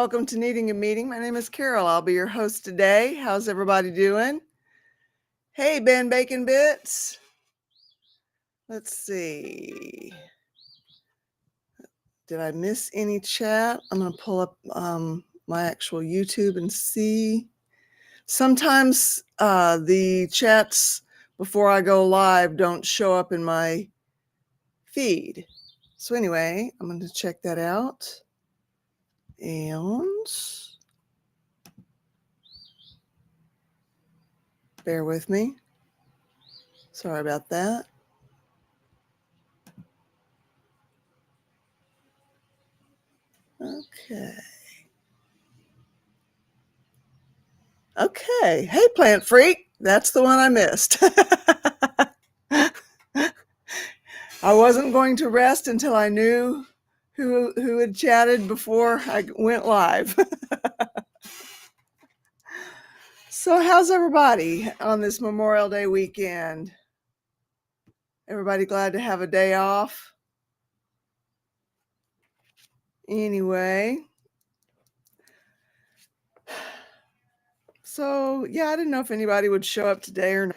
welcome to Needing a Meeting. My name is Carol. I'll be your host today. How's everybody doing? Hey, Ben Bacon Bits. Let's see. Did I miss any chat? I'm going to pull up my actual YouTube and see. Sometimes the chats before I go live don't show up in my feed. So anyway, I'm going to check that out. And bear with me. Sorry about that. Okay. Hey, Plant Freak. That's the one I missed. I wasn't going to rest until I knew who had chatted before I went live. So how's everybody on this Memorial Day weekend? Everybody glad to have a day off? Anyway. So, yeah, I didn't know if anybody would show up today or not.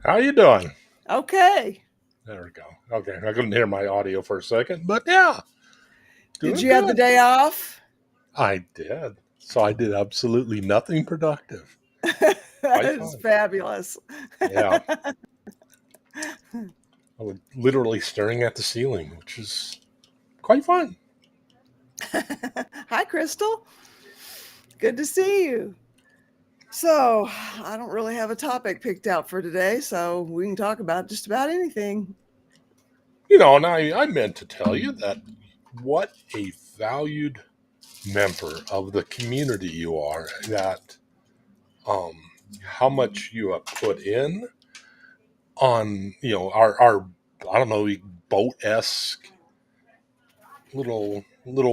How you doing? Okay. There we go. Okay, I couldn't hear my audio for a second, but yeah. Did you have the day off? I did. So I did absolutely nothing productive. That is fabulous. Yeah. I was literally staring at the ceiling, which is quite fun. Hi, Crystal. Good to see you. So I don't really have a topic picked out for today, so we can talk about just about anything. You know, and I meant to tell you that what a valued member of the community you are, that how much you have put in on, you know, our I don't know, boat-esque little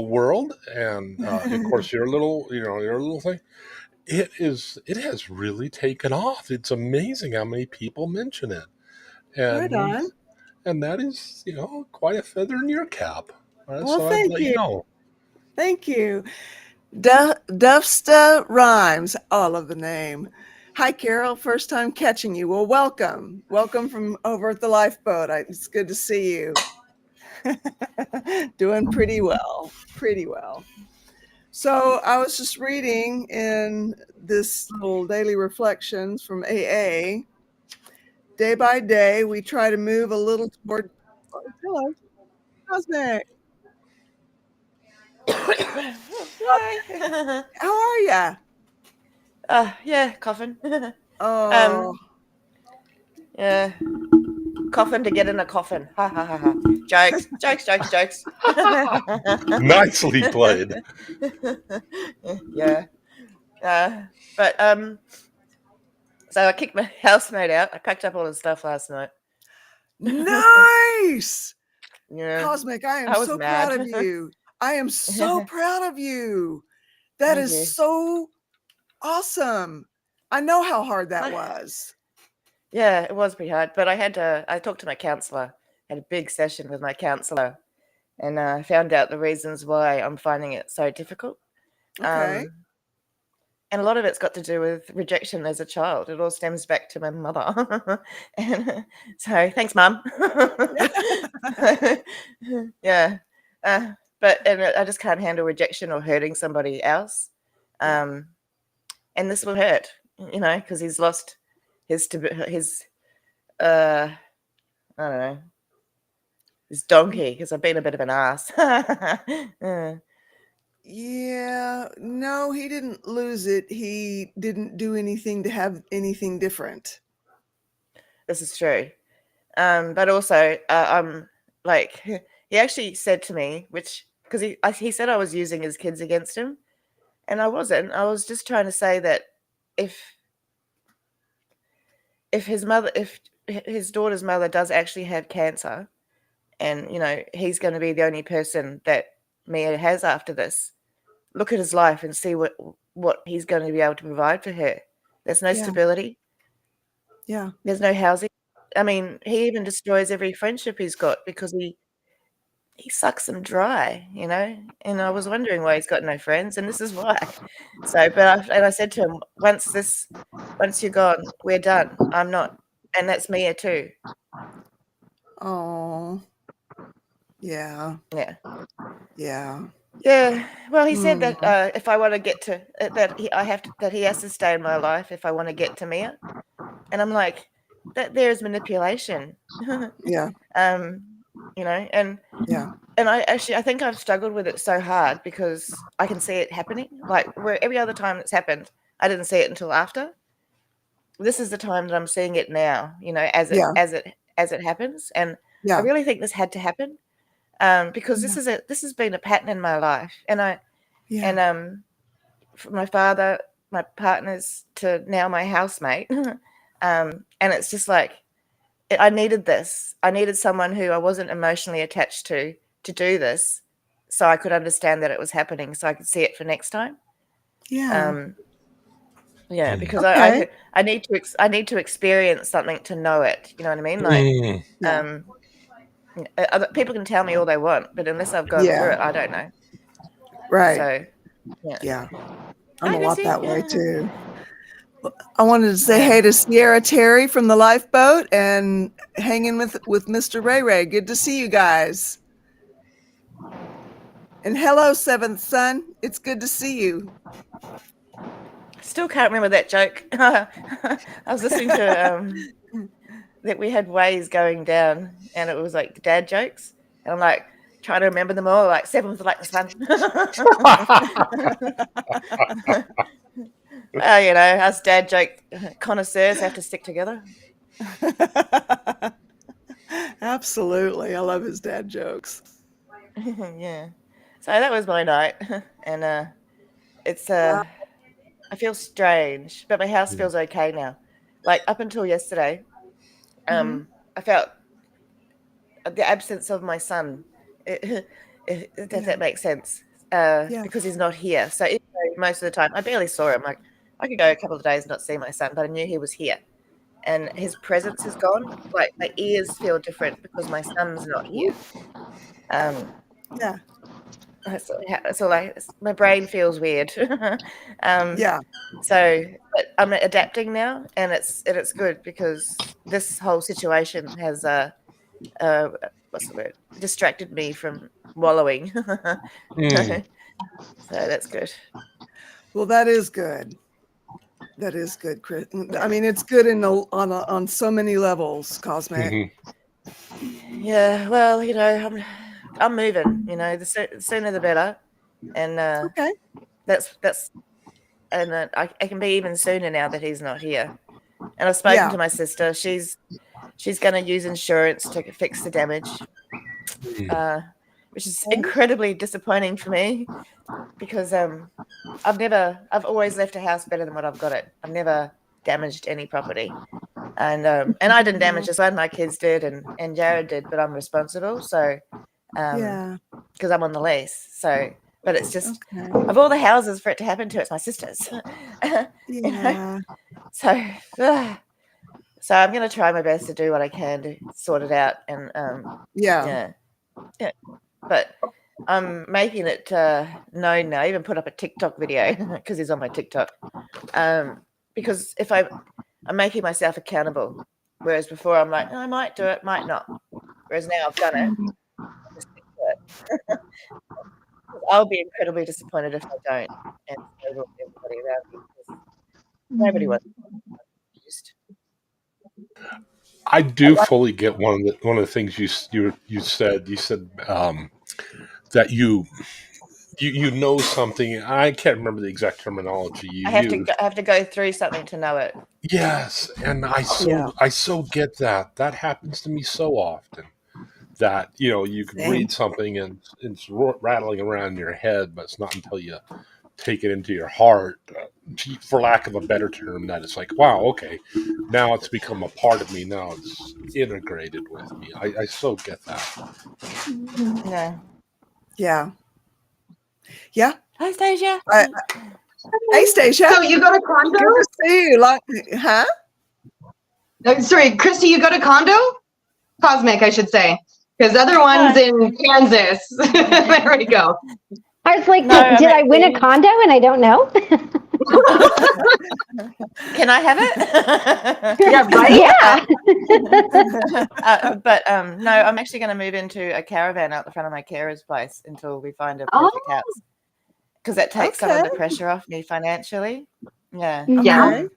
world, and of course your little thing. It has really taken off. It's amazing how many people mention it, Right on. and that is, you know, quite a feather in your cap. Well, So I'd let you know. Thank you. Dufsta Rhymes. Oh, I love the name. Hi, Carol. First time catching you. Well, welcome. Welcome from over at the Lifeboat. It's good to see you. Doing pretty well. Pretty well. So I was just reading in this little daily reflections from AA. Day by day, we try to move a little toward. Hello, Housemate. Hi. How are ya? Yeah, coughing. Oh. Yeah. Coffin to get in a coffin. Ha ha ha ha. Jokes. Nicely played. Yeah. But so I kicked my housemate out. I packed up all his stuff last night. Nice. Yeah. Cosmic, I am so proud of you. I am so proud of you. That is so awesome. I know how hard that was. Yeah, it was pretty hard, but I talked to my counselor, had a big session with my counselor, and I found out the reasons why I'm finding it so difficult. Okay. And a lot of it's got to do with rejection as a child. It all stems back to my mother. And so thanks, Mum. Yeah. But I just can't handle rejection or hurting somebody else. And this will hurt, you know, because he's lost his I don't know, his donkey, because I've been a bit of an ass. Yeah, no, he didn't lose it. He didn't do anything to have anything different. This is true. But also, like, he actually said to me, because he said I was using his kids against him, and I wasn't. I was just trying to say that if his daughter's mother does actually have cancer, and, you know, he's going to be the only person that Mia has after this, look at his life and see what he's going to be able to provide for her. There's no stability. Yeah. There's no housing. I mean, he even destroys every friendship he's got because he sucks them dry, you know. And I was wondering why he's got no friends, and this is why. So, but I said to him, once you're gone, we're done. I'm not, and that's Mia too. Oh, yeah, Yeah. yeah. Yeah. Well, he said that if I want to get to that, he has to stay in my life if I want to get to Mia. And I'm like, that there is manipulation. Yeah, You know, and yeah, I think I've struggled with it so hard because I can see it happening. Like where every other time it's happened, I didn't see it until after. This is the time that I'm seeing it now, you know, as yeah, it happens. And I yeah, really think this had to happen. Because this has been a pattern in my life. And yeah, from my father, my partners to now my housemate. And it's just like I needed this. I needed someone who I wasn't emotionally attached to do this, so I could understand that it was happening, so I could see it for next time. yeah. Yeah, because Okay. I need to experience something to know it. You know what I mean? Like, Yeah, other people can tell me all they want, but unless I've gone through yeah, it, I don't know. right. So, yeah. Yeah, I'm Hi, a lot Missy. that way too. I wanted to say Yeah. hey to Sierra Terry from the Lifeboat and hanging with Mr. Ray Ray. Good to see you guys. And hello, Seventh Son. It's good to see you. Still can't remember that joke. I was listening to that we had ways going down, and it was like dad jokes, and I'm like trying to remember them all. Like seventh like this one. Well, you know, us dad joke connoisseurs have to stick together. Absolutely. I love his dad jokes. Yeah. So that was my night, and it's Yeah. I feel strange, but my house feels okay now. Like up until yesterday, Mm-hmm. I felt the absence of my son, if Yeah. that makes sense, Yeah. because he's not here. So even though most of the time I barely saw him, like I could go a couple of days and not see my son, but I knew he was here, and his presence is gone. Like my ears feel different because my son's not here. Yeah. So like my brain feels weird. Yeah. So, but I'm adapting now, and it's good because this whole situation has what's the word? Distracted me from wallowing. So that's good. Well, that is good. That is good, Chris. I mean, it's good on so many levels, Cosmic. Yeah, well, you know, I'm moving. You know, the sooner the better, and Okay. that's and I can be even sooner now that he's not here. And I've spoken Yeah. to my sister. She's going to use insurance to fix the damage, which is incredibly disappointing for me because I've always left a house better than what I've got it. I've never damaged any property. And I didn't damage this one, my kids did, and Jared did, but I'm responsible. So, Yeah. because I'm on the lease. So, but it's just Okay. of all the houses for it to happen to, it's my sister's. You know? Yeah. So, so I'm going to try my best to do what I can to sort it out. And Yeah. yeah. But I'm making it known now. I even put up a TikTok video because he's on my TikTok. Because if I'm making myself accountable, whereas before I'm like, oh, I might do it, might not. Whereas now I've done it, I'll just stick to it. I'll be incredibly disappointed if I don't, and so will everybody around me because nobody wants to be confused. I do fully get one of the things you said. You said that you know something. I can't remember the exact terminology you I used. have to go through something to know it. Yes, and Yeah. I so get that. That happens to me so often. That you can Same. read something and it's rattling around in your head, but it's not until you take it into your heart, for lack of a better term, that it's like, wow, okay, now it's become a part of me. Now it's integrated with me. I so get that. Yeah. Yeah. Yeah. Hi, Stasia. Hey, Stacia. So you got a condo? Good to see you. Huh? Sorry, Christy, you go to condo? Cosmic, I should say. Because other one's in Kansas. There we go. I was like, No, did I win a condo and I don't know? Can I have it? Yeah, right? Yeah. No, I'm actually going to move into a caravan out the front of my carer's place until we find a perfect house. Because that takes some of the pressure off me financially. Yeah. Yeah.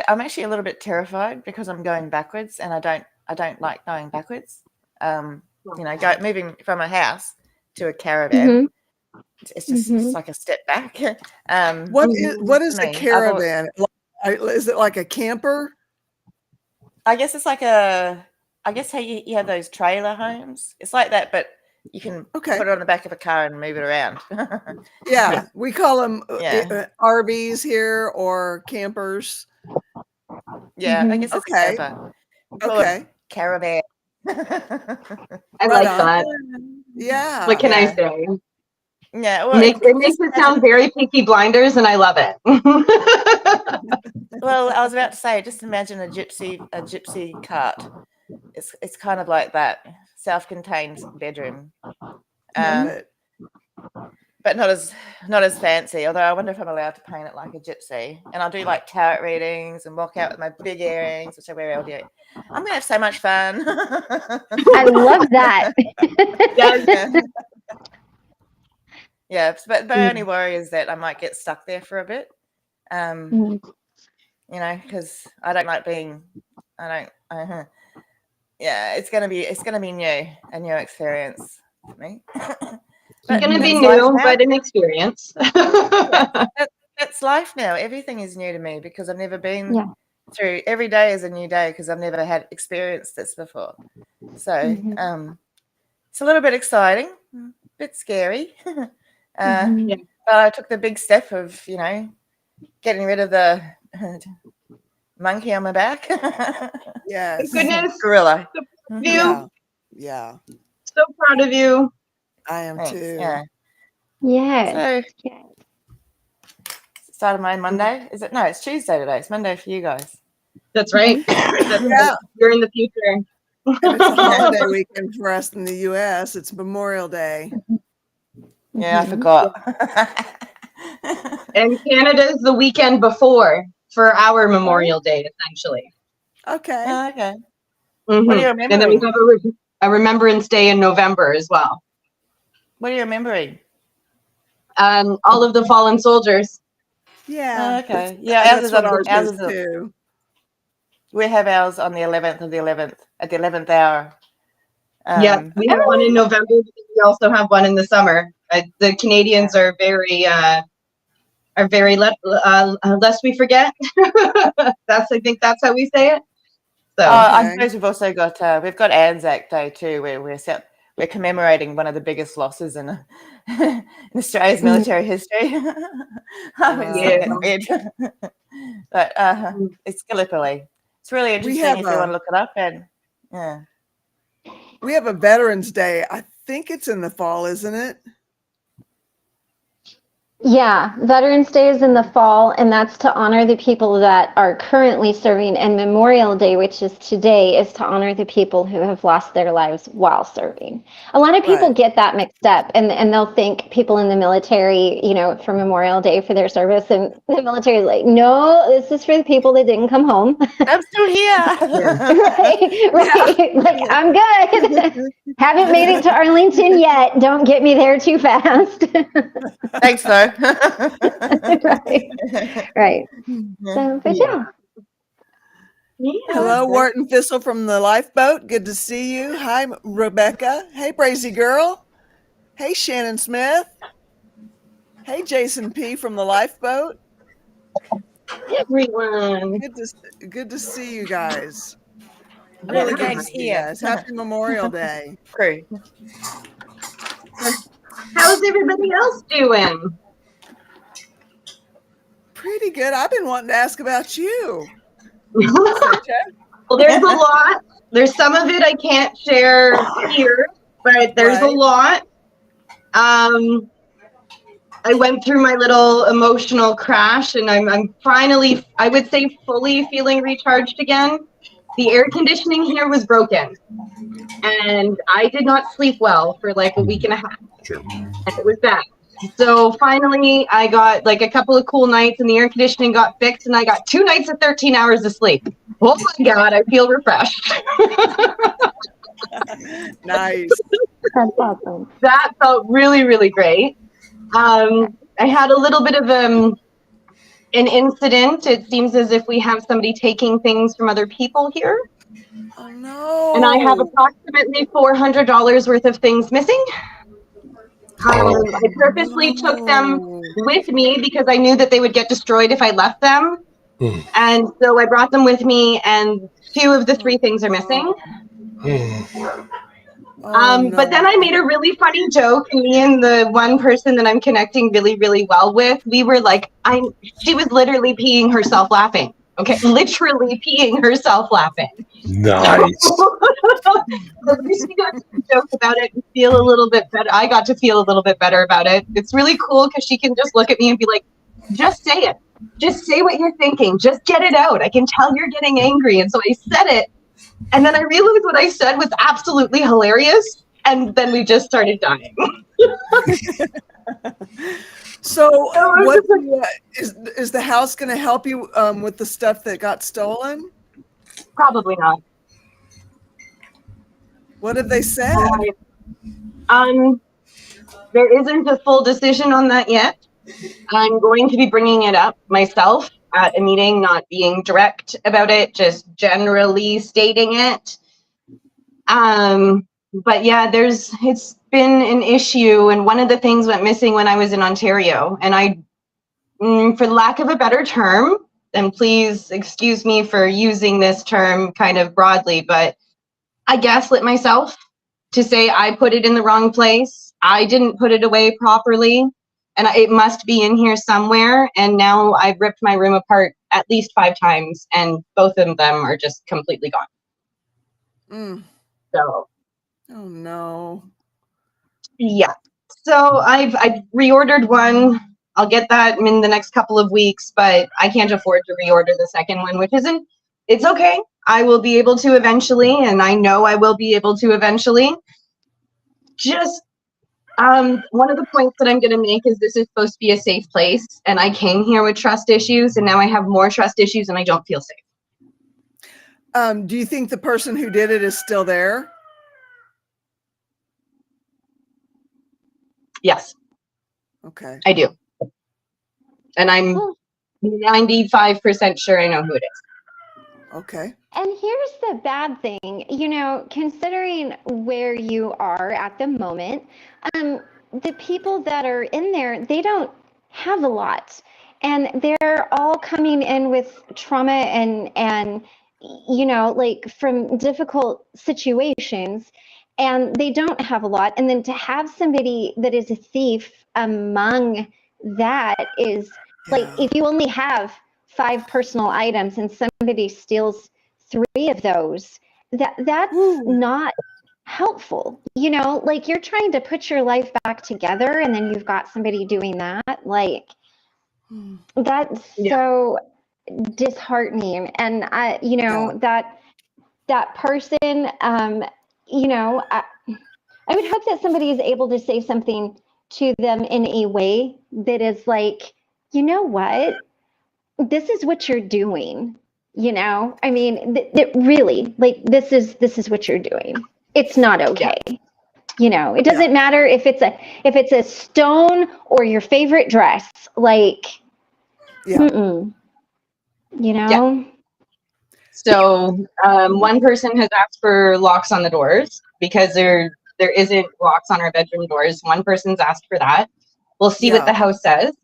I'm actually a little bit terrified because I'm going backwards, and I don't like going backwards. Moving from a house to a caravan, it's just it's like a step back. What is a me. caravan? Is it like a camper? I guess it's like I guess how you have those trailer homes. It's like that, but you can put it on the back of a car and move it around. Yeah, we call them RVs here or campers. Yeah, I guess it's a camper. Okay. Caravan. I like that. Yeah. What can I say? Yeah, well, it makes it sound very Peaky Blinders, and I love it. Well, I was about to say, just imagine a gypsy cart. It's kind of like that, self-contained bedroom, but not as fancy. Although I wonder if I'm allowed to paint it like a gypsy. And I'll do like tarot readings and walk out with my big earrings, which I wear all day. I'm gonna have so much fun. I love that. Yeah, but the only worry is that I might get stuck there for a bit. Because I don't like being. Yeah, it's gonna be new, a new experience for me. It's gonna be new, but an experience. That's life now. Everything is new to me because I've never been through. Every day is a new day because I've never had experienced this before. So it's a little bit exciting, a bit scary. But I took the big step of getting rid of the monkey on my back. Yes. Goodness, gorilla. Yeah. So proud of you. I am too. Yeah. Yeah. So, started my Monday. Is it? No, it's Tuesday today. It's Monday for you guys. That's right. You're in the future. And it's a holiday weekend for us in the U.S. It's Memorial Day. Yeah, I forgot. And Canada's the weekend before for our Memorial Day, essentially. Okay. Okay. What are you remembering? And then we have a Remembrance Day in November as well. What are you remembering? All of the fallen soldiers. Yeah. Okay. Yeah, ours is too. We have ours on the 11th of the 11th at the 11th hour. We have one in November. We also have one in the summer. The Canadians are very lest we forget. I think that's how we say it. So I suppose we've also got we've got Anzac Day too, where we're commemorating one of the biggest losses in Australia's military history. Weird. But it's Gallipoli. It's really interesting if you want to look it up. And we have a Veterans Day. I think it's in the fall, isn't it? Yeah, Veterans Day is in the fall, and that's to honor the people that are currently serving, and Memorial Day, which is today, is to honor the people who have lost their lives while serving. A lot of people get that mixed up, and they'll think people in the military, for Memorial Day for their service, and the military is like, no, this is for the people that didn't come home. I'm still here. right. Yeah. Like, I'm good. Haven't made it to Arlington yet. Don't get me there too fast. Thanks, though. right. So, but Hello, Wharton Thistle from the Lifeboat. Good to see you. Hi, Rebecca. Hey, Brazy Girl. Hey, Shannon Smith. Hey, Jason P. from the Lifeboat. Everyone. Good to see you guys. Really good to see you guys. Happy Memorial Day. Crew. How's everybody else doing? Pretty good. I've been wanting to ask about you. Well, there's a lot. There's some of it I can't share here, but there's a lot. I went through my little emotional crash, and I'm finally, I would say, fully feeling recharged again. the air conditioning here was broken, and I did not sleep well for like a week and a half. Sure. And it was bad. So finally, I got like a couple of cool nights, and the air conditioning got fixed, and I got 2 nights of 13 hours of sleep. Oh my God, I feel refreshed. Nice. That's awesome. That felt really, really great. I had a little bit of an incident. It seems as if we have somebody taking things from other people here. Oh no. And I have approximately $400 worth of things missing. I purposely took them with me because I knew that they would get destroyed if I left them. And so I brought them with me, and 2 of the 3 things are missing. But then I made a really funny joke. Me and the one person that I'm connecting really, really well with, we were like, she was literally peeing herself laughing. Okay, literally peeing herself laughing. Nice. So she got to joke about it and feel a little bit better. I got to feel a little bit better about it. It's really cool because she can just look at me and be like, just say it. Just say what you're thinking. Just get it out. I can tell you're getting angry. And so I said it. And then I realized what I said was absolutely hilarious. And then we just started dying. So what is the house going to help you with the stuff that got stolen? Probably not. What have they said? There isn't a full decision on that yet. I'm going to be bringing it up myself at a meeting, not being direct about it, just generally stating it. But yeah, it's been an issue, and one of the things went missing when I was in Ontario, and I, for lack of a better term, and please excuse me for using this term kind of broadly, but I gaslit myself to say I put it in the wrong place. I didn't put it away properly, and it must be in here somewhere. And now I've ripped my room apart at least 5 times, and both of them are just completely gone. So. Oh no. Yeah. So I've reordered one. I'll get that in the next couple of weeks, but I can't afford to reorder the second one, which isn't, it's okay. I will be able to eventually, and I know I will be able to eventually. Just one of the points that I'm going to make is this is supposed to be a safe place, and I came here with trust issues, and now I have more trust issues, and I don't feel safe. Do you think the person who did it is still there? Yes. Okay. I do. And I'm 95% sure I know who it is. Okay. And here's the bad thing, considering where you are at the moment, the people that are in there, they don't have a lot. And they're all coming in with trauma and from difficult situations. And they don't have a lot. And then to have somebody that is a thief among that is like, if you only have 5 personal items and somebody steals 3 of those, that's not helpful. You're trying to put your life back together and then you've got somebody doing that. That's so disheartening. And that person, I would hope that somebody is able to say something to them in a way that is like, you know what, this is what you're doing. I mean, really, like, this is what you're doing. It's not okay. It doesn't matter if it's a stone or your favorite dress. So one person has asked for locks on the doors because there isn't locks on our bedroom doors. One person's asked for that. We'll see what the house says.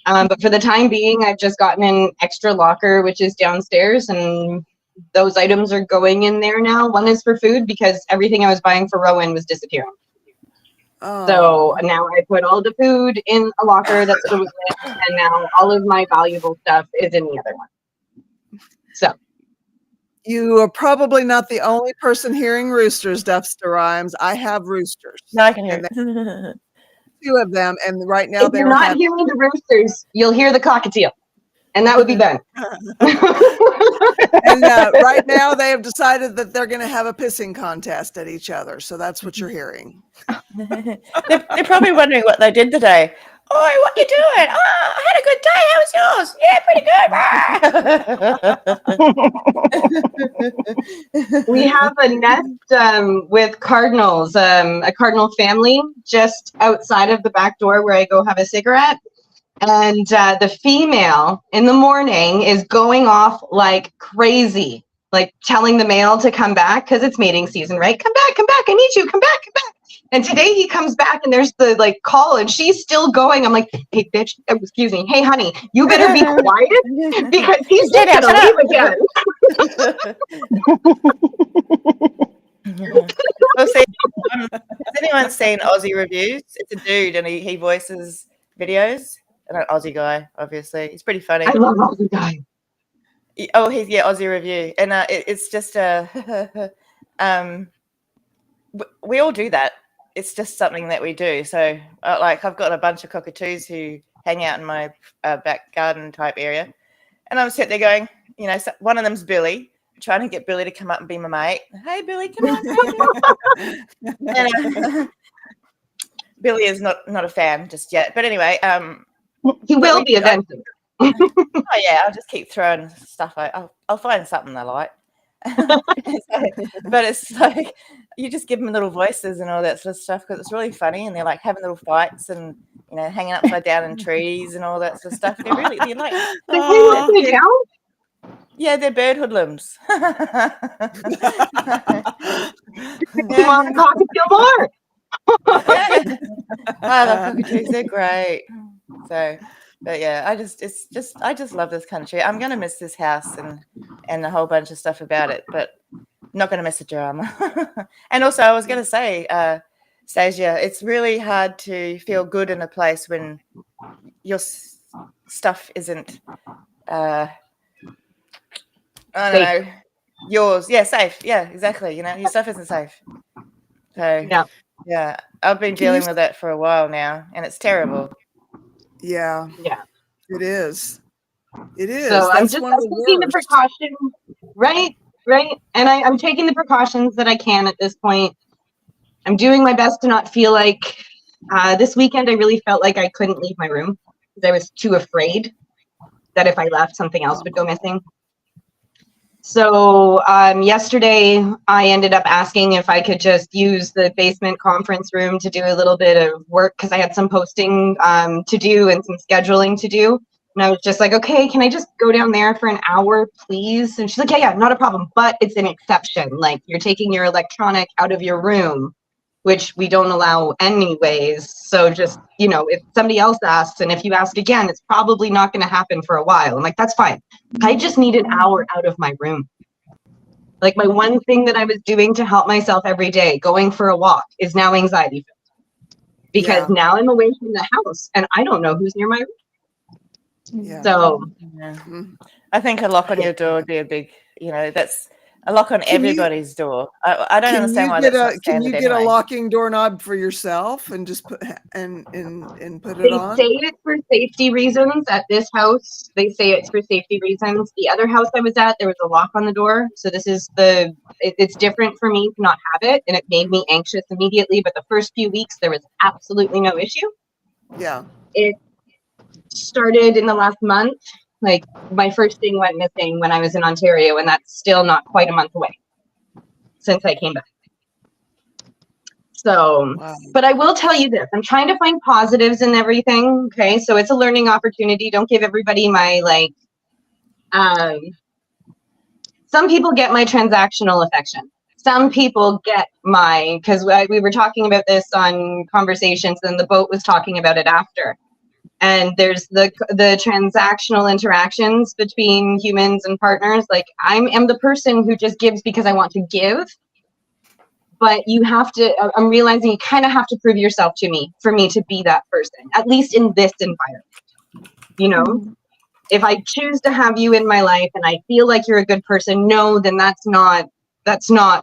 But for the time being, I've just gotten an extra locker, which is downstairs, and those items are going in there now. One is for food because everything I was buying for Rowan was disappearing. So now I put all the food in a locker that's goes in, and now all of my valuable stuff is in the other one. So. You are probably not the only person hearing roosters, Dufster Rhymes. I have roosters. No, I can hear it. 2 of them, and right now if you're not hearing the roosters, you'll hear the cockatiel. And that would be Ben. And right now they have decided that they're going to have a pissing contest at each other. So that's what you're hearing. They're probably wondering what they did today. Oi, what you doing? Oh, I had a good day. How was yours? Yeah, pretty good. We have a nest with cardinals, a cardinal family just outside of the back door where I go have a cigarette. And the female in the morning is going off like crazy, like telling the male to come back because it's mating season, right? Come back, I need you, come back. And today he comes back and there's the like call and she's still going. I'm like, hey, bitch, excuse me. Hey, honey, you better be quiet because he's just going to leave again. Well, see, has anyone seen Aussie reviews? It's a dude and he voices videos. An Aussie guy, obviously. He's pretty funny. I love Aussie guy. Oh, he's Aussie review, and it's just we all do that. It's just something that we do. So, like, I've got a bunch of cockatoos who hang out in my back garden type area, and I'm sitting there going, you know, so one of them's Billy, trying to get Billy to come up and be my mate. Hey, Billy, come on. And, Billy is not a fan just yet, but anyway, he will be eventually. Oh yeah, I'll just keep throwing stuff. I'll find something I like. But it's like you just give them little voices and all that sort of stuff because it's really funny, and they're like having little fights and hanging upside down in trees and all that sort of stuff. They're like, yeah, they're bird hoodlums. Come on, cockatiel more. The cockatoos, they're great. So, but yeah, I just love this country. I'm gonna miss this house and a whole bunch of stuff about it, but not gonna miss the drama. And also, I was gonna say, Stasia, it's really hard to feel good in a place when your stuff isn't, I don't know, yours. Yeah, safe. Yeah, exactly. Your stuff isn't safe. So yeah, I've been dealing with that for a while now, and it's terrible. Yeah, it is. It is. So That's I'm one of taking the precautions, right? And I'm taking the precautions that I can at this point. I'm doing my best to not feel like this weekend I really felt like I couldn't leave my room because I was too afraid that if I left, something else would go missing. So yesterday I ended up asking if I could just use the basement conference room to do a little bit of work because I had some posting to do and some scheduling to do. And I was just like, okay, can I just go down there for an hour, please? And she's like, yeah, not a problem. But it's an exception. Like you're taking your electronic out of your room, which we don't allow anyways. So just, if somebody else asks, and if you ask again, it's probably not going to happen for a while. I'm like, that's fine. I just need an hour out of my room. Like my one thing that I was doing to help myself every day, going for a walk, is now anxiety filled. Because now I'm away from the house and I don't know who's near my room. Yeah. So I think a lock on your door would be a big, that's a lock on everybody's door. I don't understand why that's not standard. Can you get anyway. a locking doorknob for yourself and just put and put it on? They say it's for safety reasons. At this house, they say it's for safety reasons. The other house I was at, there was a lock on the door. So this is it's different for me to not have it, and it made me anxious immediately. But the first few weeks, there was absolutely no issue. Yeah. It started in the last month. Like my first thing went missing when I was in Ontario, and that's still not quite a month away since I came back. So, But I will tell you this, I'm trying to find positives in everything. Okay. So it's a learning opportunity. Don't give everybody my, some people get my transactional affection. Some people get because we were talking about this on Conversations and the boat was talking about it after. And there's the transactional interactions between humans and partners. Like I am the person who just gives because I want to give. But you have to, I'm realizing you kind of have to prove yourself to me for me to be that person, at least in this environment. If I choose to have you in my life and I feel like you're a good person, no, then that's not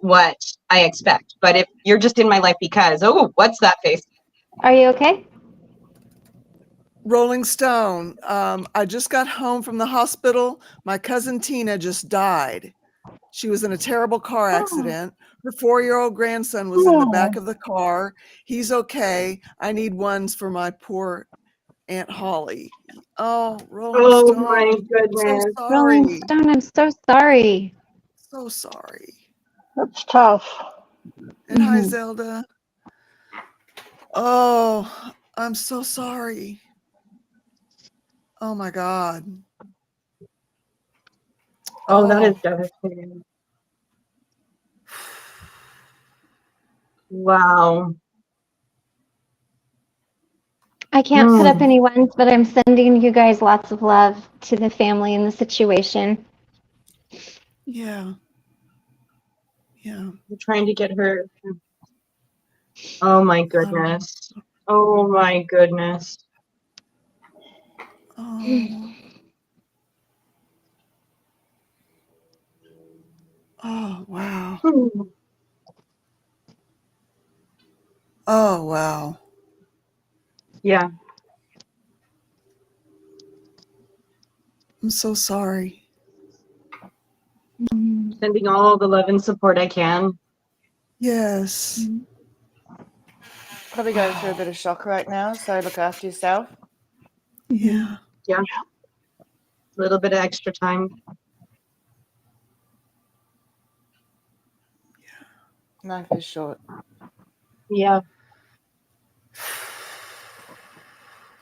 what I expect. But if you're just in my life because, what's that face? Are you okay? Rolling Stone. I just got home from the hospital. My cousin Tina just died. She was in a terrible car accident. Her 4-year-old grandson was in the back of the car. He's okay. I need ones for my poor Aunt Holly. Oh, Rolling Oh Stone. my I'm goodness. so Rolling sorry. Stone, I'm so sorry. So sorry. That's tough. And hi, Mhm. Zelda. Oh, I'm so sorry. Oh my God. Oh, that is devastating. Wow. I can't put up any ones, but I'm sending you guys lots of love to the family and the situation. Yeah. Yeah. I'm trying to get her. Oh my goodness. Oh my goodness. Oh. Oh, wow. Oh, wow. Yeah. I'm so sorry. Sending all the love and support I can. Yes. Probably going through a bit of shock right now, so look after yourself. Yeah. Yeah. A little bit of extra time. Life is short. Yeah.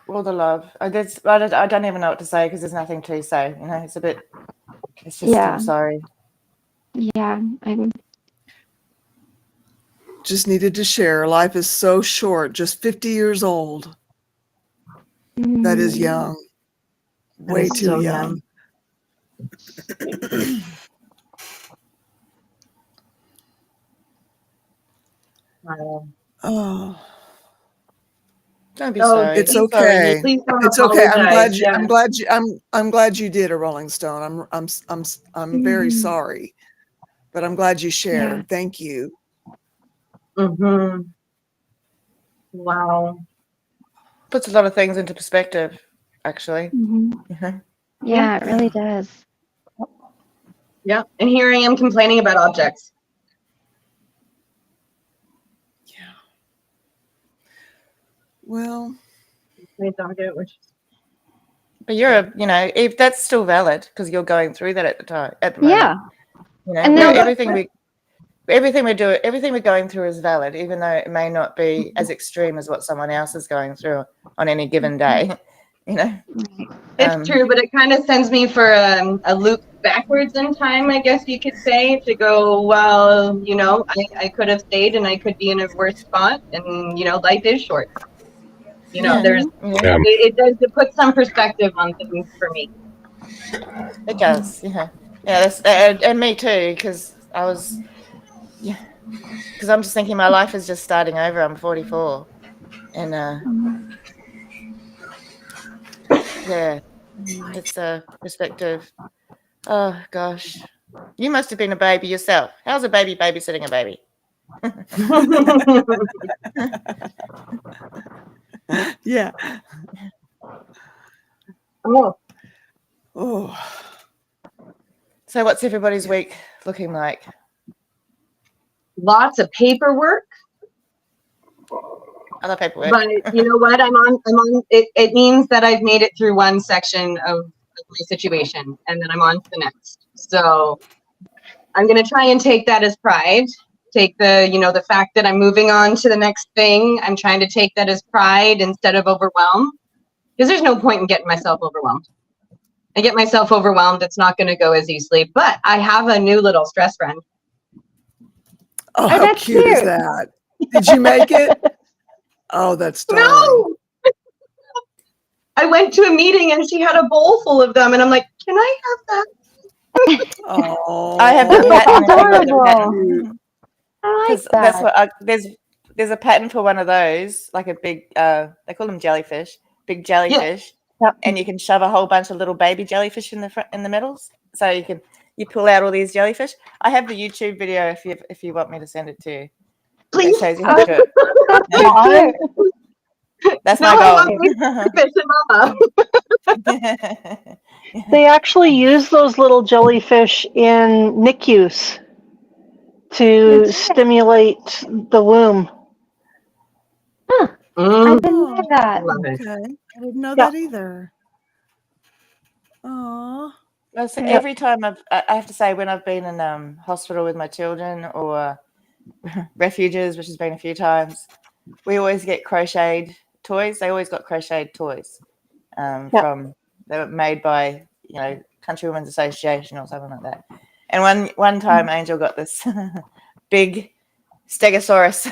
All the love. I don't even know what to say because there's nothing to say. You know, it's just, Yeah. I'm sorry. Yeah, I'm. Just needed to share. Life is so short. Just 50 years old. That is young. That Way is too so young. Wow. Oh. Don't be Oh, sorry. It's I'm sorry. okay. Please don't It's okay. apologize. Yeah. I'm glad you did a Rolling Stone. I'm very sorry. But I'm glad you shared. Yeah. Thank you. Mm-hmm. Wow. Puts a lot of things into perspective, actually. Yeah, it really does. Yeah. And here I am complaining about objects. Yeah. Well. My dog out, which. But if that's still valid because you're going through that at the time. At the moment. Yeah. You know, And then- everything we're going through is valid, even though it may not be as extreme as what someone else is going through on any given day. You know, It's true, but it kind of sends me for a loop backwards in time, I guess you could say, to go, well, I could have stayed and I could be in a worse spot, and life is short. It puts some perspective on things for me. It does, that's and me too, because I was, because I'm just thinking my life is just starting over. I'm 44, and it's a perspective. Oh gosh, you must have been a baby yourself. How's a baby babysitting a baby? Yeah. Oh. So what's everybody's week looking like? Lots of paperwork. I love paperwork. But you know what? I'm on it. It means that I've made it through one section of my situation, and then I'm on to the next. So I'm going to try and take that as pride. Take the fact that I'm moving on to the next thing. I'm trying to take that as pride instead of overwhelm, because there's no point in getting myself overwhelmed. I get myself overwhelmed, it's not going to go as easily. But I have a new little stress friend. Oh, how cute is that? Did you make it? Oh, that's darling. No! I went to a meeting and she had a bowl full of them, and I'm like, can I have that? Oh, I have the pattern. Adorable. I like that. That's what there's a pattern for one of those, like a big they call them jellyfish, big jellyfish, and you can shove a whole bunch of little baby jellyfish in the front, in the middle, so you pull out all these jellyfish. I have the YouTube video if you want me to send it to you. Please. It shows you how to do it. That's so cute. That's No, my I love goal. fish and mama. They actually use those little jellyfish in NICUs to stimulate the womb. Huh, I Mm, didn't know Oh, that. love it. okay. I didn't know Yeah. that either. Oh, Well, so Yep. every time I have to say, when I've been in hospital with my children or refuges, which has been a few times, we always get crocheted toys. They always got crocheted toys from they were made by Country Women's Association or something like that. And one time, Angel got this big Stegosaurus.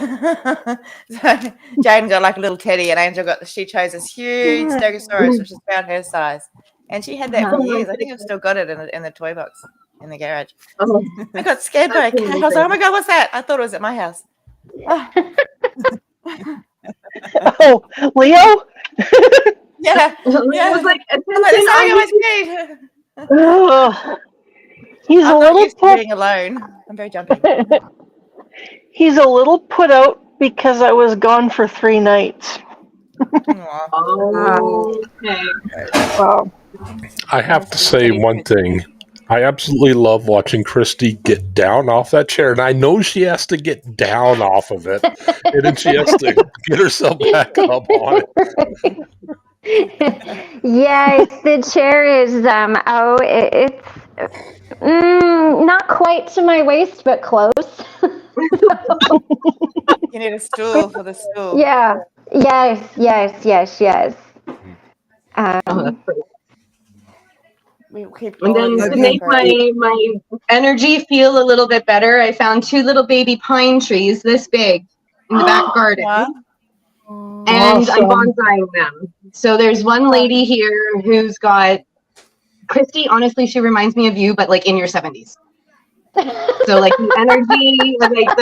So Jane got like a little teddy, and Angel she chose this huge Stegosaurus, which is about her size, and she had that for Oh my years. I think I've goodness. still got it in the toy box in the garage. Oh, I got scared by a that's cat. I was like, amazing. oh my god, what's that? I thought it was at my house. Ah, Oh, Leo? yeah, It yeah. was like, I'm like, attention, this I always need me. Oh, he's a I'm not little used to put. being alone. I'm very jumpy. He's a little put out because I was gone for 3 nights. Aw. Oh, okay. Wow. I have to say one thing. I absolutely love watching Christy get down off that chair, and I know she has to get down off of it, and then she has to get herself back up on it. Yes, the chair is it's not quite to my waist, but close. You need a stool for the stool. Yeah. Yes. Oh, that's pretty. We keep And all of then you to in make separate. my energy feel a little bit better, I found 2 little baby pine trees this big in the back garden. Aw. And I'm Awesome. bonsaiing them. So there's one lady here who's got Christy. Honestly, she reminds me of you, but like in your 70s. So like the energy, like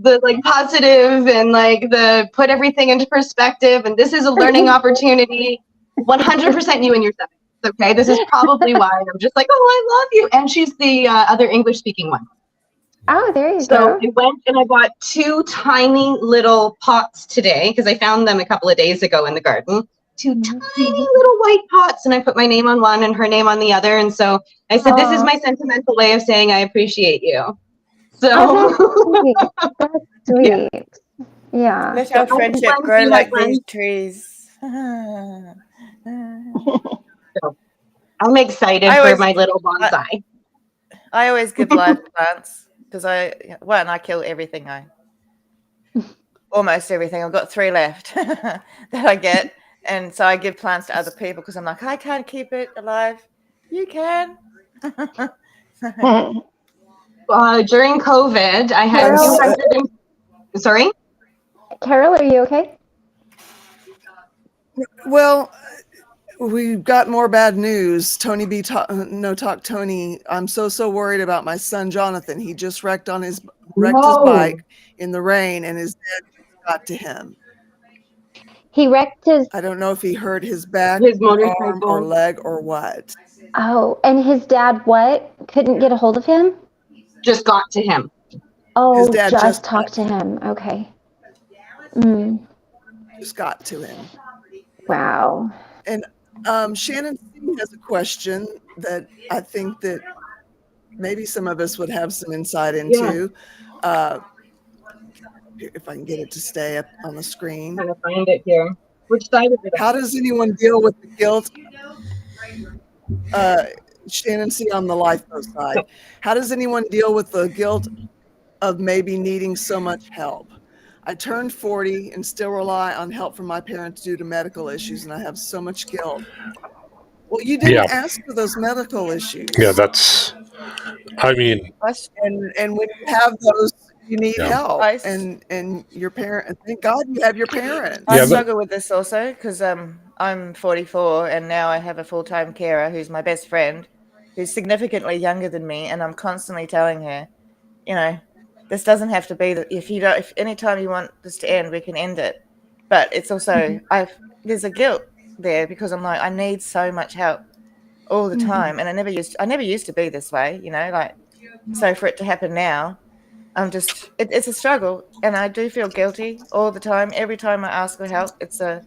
the like positive, and like the put everything into perspective. And this is a learning opportunity. 100% you in your 70s. Okay, this is probably why I'm just like, oh, I love you. And she's the other English speaking one. Oh, there you So go. I went and I bought 2 tiny little pots today because I found them a couple of days ago in the garden. 2 tiny little white pots, and I put my name on one and her name on the other. And so I said, this is my sentimental way of saying I appreciate you. So Oh, that's sweet. Yeah. Yeah. Let So our I can friendship blend grow in like my these friends. trees. I'm excited I for always- my little bonsai. I always give live plants because I kill everything. Almost everything. I've got 3 left that I get, and so I give plants to other people because I'm like, I can't keep it alive. You can. During COVID, I had Carol? 200. Sorry? Carol, are you okay? well, we've got more bad news. Tony B. No Talk Tony. I'm so worried about my son Jonathan. He just wrecked his bike in the rain, and his dad got to him. He wrecked his. I don't know if he hurt his back, His arm, motorcycle. or leg, or what. Oh, and his dad what? Couldn't get a hold of him? Just got to him. Oh, His dad just talked to him. Okay. Just got to him. Wow. And Shannon C. has a question that I think that maybe some of us would have some insight into. If I can get it to stay up on the screen. Trying to find it here. Which side is it? How does anyone deal with the guilt? Shannon C. on the Lifeboat side. How does anyone deal with the guilt of maybe needing so much help? I turned 40 and still rely on help from my parents due to medical issues, and I have so much guilt. Well, you didn't ask for those medical issues. Yeah, that's. I mean, and when you have those, you need help. I- And your parent. Thank God you have your parents. I struggle with this also because I'm 44 and now I have a full-time carer who's my best friend, who's significantly younger than me, and I'm constantly telling her, this doesn't have to be that. If any time you want this to end, we can end it. But it's also there's a guilt there because I'm like, I need so much help all the time, and I never used to be this way, so for it to happen now, I'm just it's a struggle, and I do feel guilty all the time. Every time I ask for help, it's a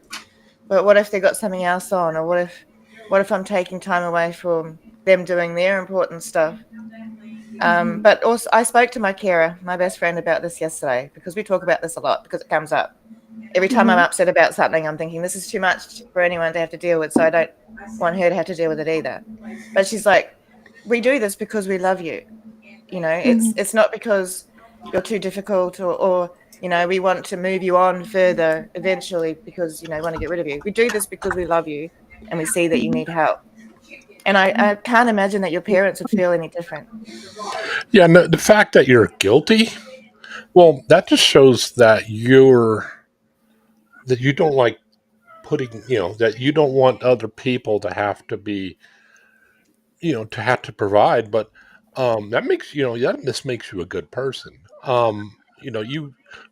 but what if they got something else on, or what if I'm taking time away from them doing their important stuff? But also, I spoke to my carer, my best friend, about this yesterday, because we talk about this a lot because it comes up. Every time I'm upset about something, I'm thinking this is too much for anyone to have to deal with, so I don't want her to have to deal with it either. But she's like, we do this because we love you. You know, it's not because you're too difficult or you know, we want to move you on further eventually because, you know, we want to get rid of you. We do this because we love you and we see that you need help. And I can't imagine that your parents would feel any different. Yeah, no, the fact that you're guilty, well, that just shows that you don't like putting, that you don't want other people to have to be, to have to provide, but that makes, this makes you a good person.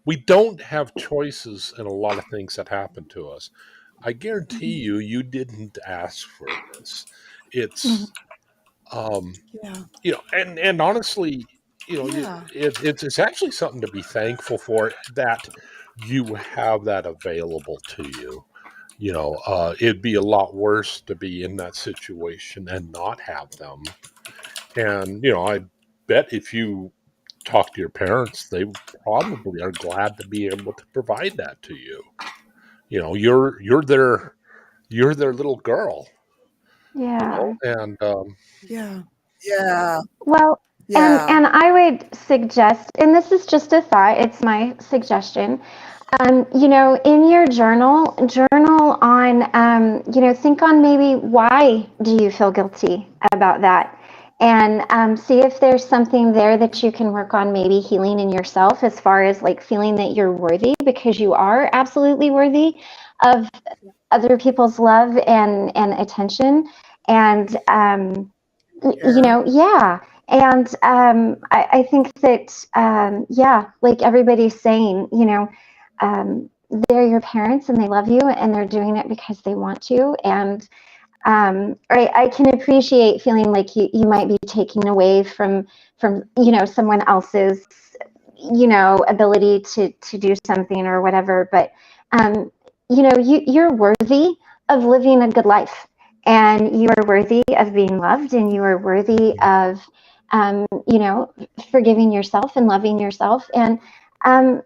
We don't have choices in a lot of things that happen to us. I guarantee you didn't ask for this. It's, Yeah. and honestly, Yeah. it's actually something to be thankful for that you have that available to you. It'd be a lot worse to be in that situation and not have them. And, I bet if you talk to your parents, they probably are glad to be able to provide that to you. You're their little girl, Yeah. and Yeah. Yeah. Well, Yeah. and I would suggest, and this is just a thought, it's my suggestion. In your journal on, think on maybe why do you feel guilty about that, and see if there's something there that you can work on, maybe healing in yourself as far as like feeling that you're worthy, because you are absolutely worthy of other people's love and attention, and yeah. And I think that, like everybody's saying, they're your parents and they love you and they're doing it because they want to. And I can appreciate feeling like you might be taking away from someone else's, ability to do something or whatever. But, you're worthy of living a good life. And you are worthy of being loved, and you are worthy of, forgiving yourself and loving yourself. And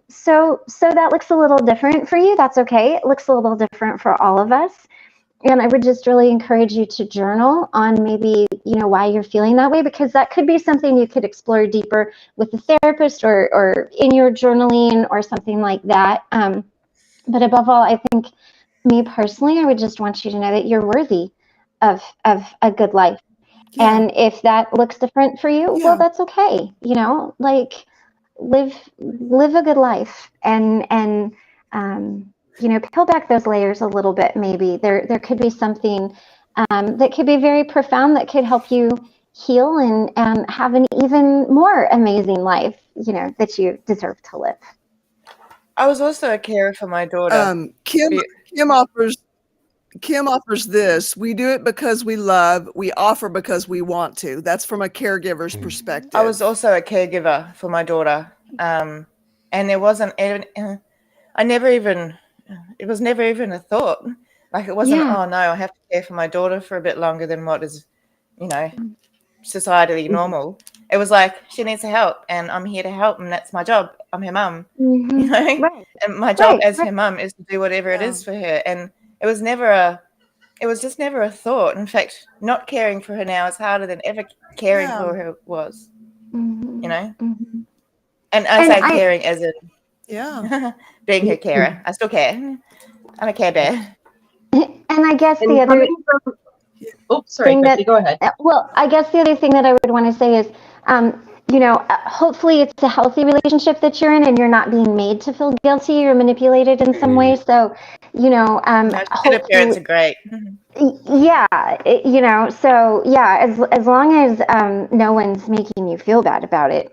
so that looks a little different for you. That's okay. It looks a little different for all of us. And I would just really encourage you to journal on maybe, why you're feeling that way, because that could be something you could explore deeper with a therapist or in your journaling or something like that. But above all, I think, me personally, I would just want you to know that you're worthy of a good life. Yeah. And if that looks different for you, Yeah. well, that's okay. Like live a good life and peel back those layers a little bit. Maybe there could be something that could be very profound that could help you heal and have an even more amazing life, that you deserve to live. I was also a carer for my daughter. Kim offers this. We do it because we love. We offer because we want to. That's from a caregiver's perspective. I was also a caregiver for my daughter, and there wasn't even. It was never even a thought. Like it wasn't. Yeah. Oh no, I have to care for my daughter for a bit longer than what is, societally normal. It was like she needs help, and I'm here to help, and that's my job. I'm her mum, Right. and my job as right. her mum is to do whatever it is for her. And it was just never a thought. In fact, not caring for her now is harder than ever caring for her was. Mm-hmm. And I say caring as in being her carer. I still care. I'm a care bear. And I guess the other thing that, go ahead. Well, I guess the other thing that I would want to say is, hopefully it's a healthy relationship that you're in and you're not being made to feel guilty or manipulated in some way. So, hopefully, parents are great. Yeah, so yeah, as long as no one's making you feel bad about it.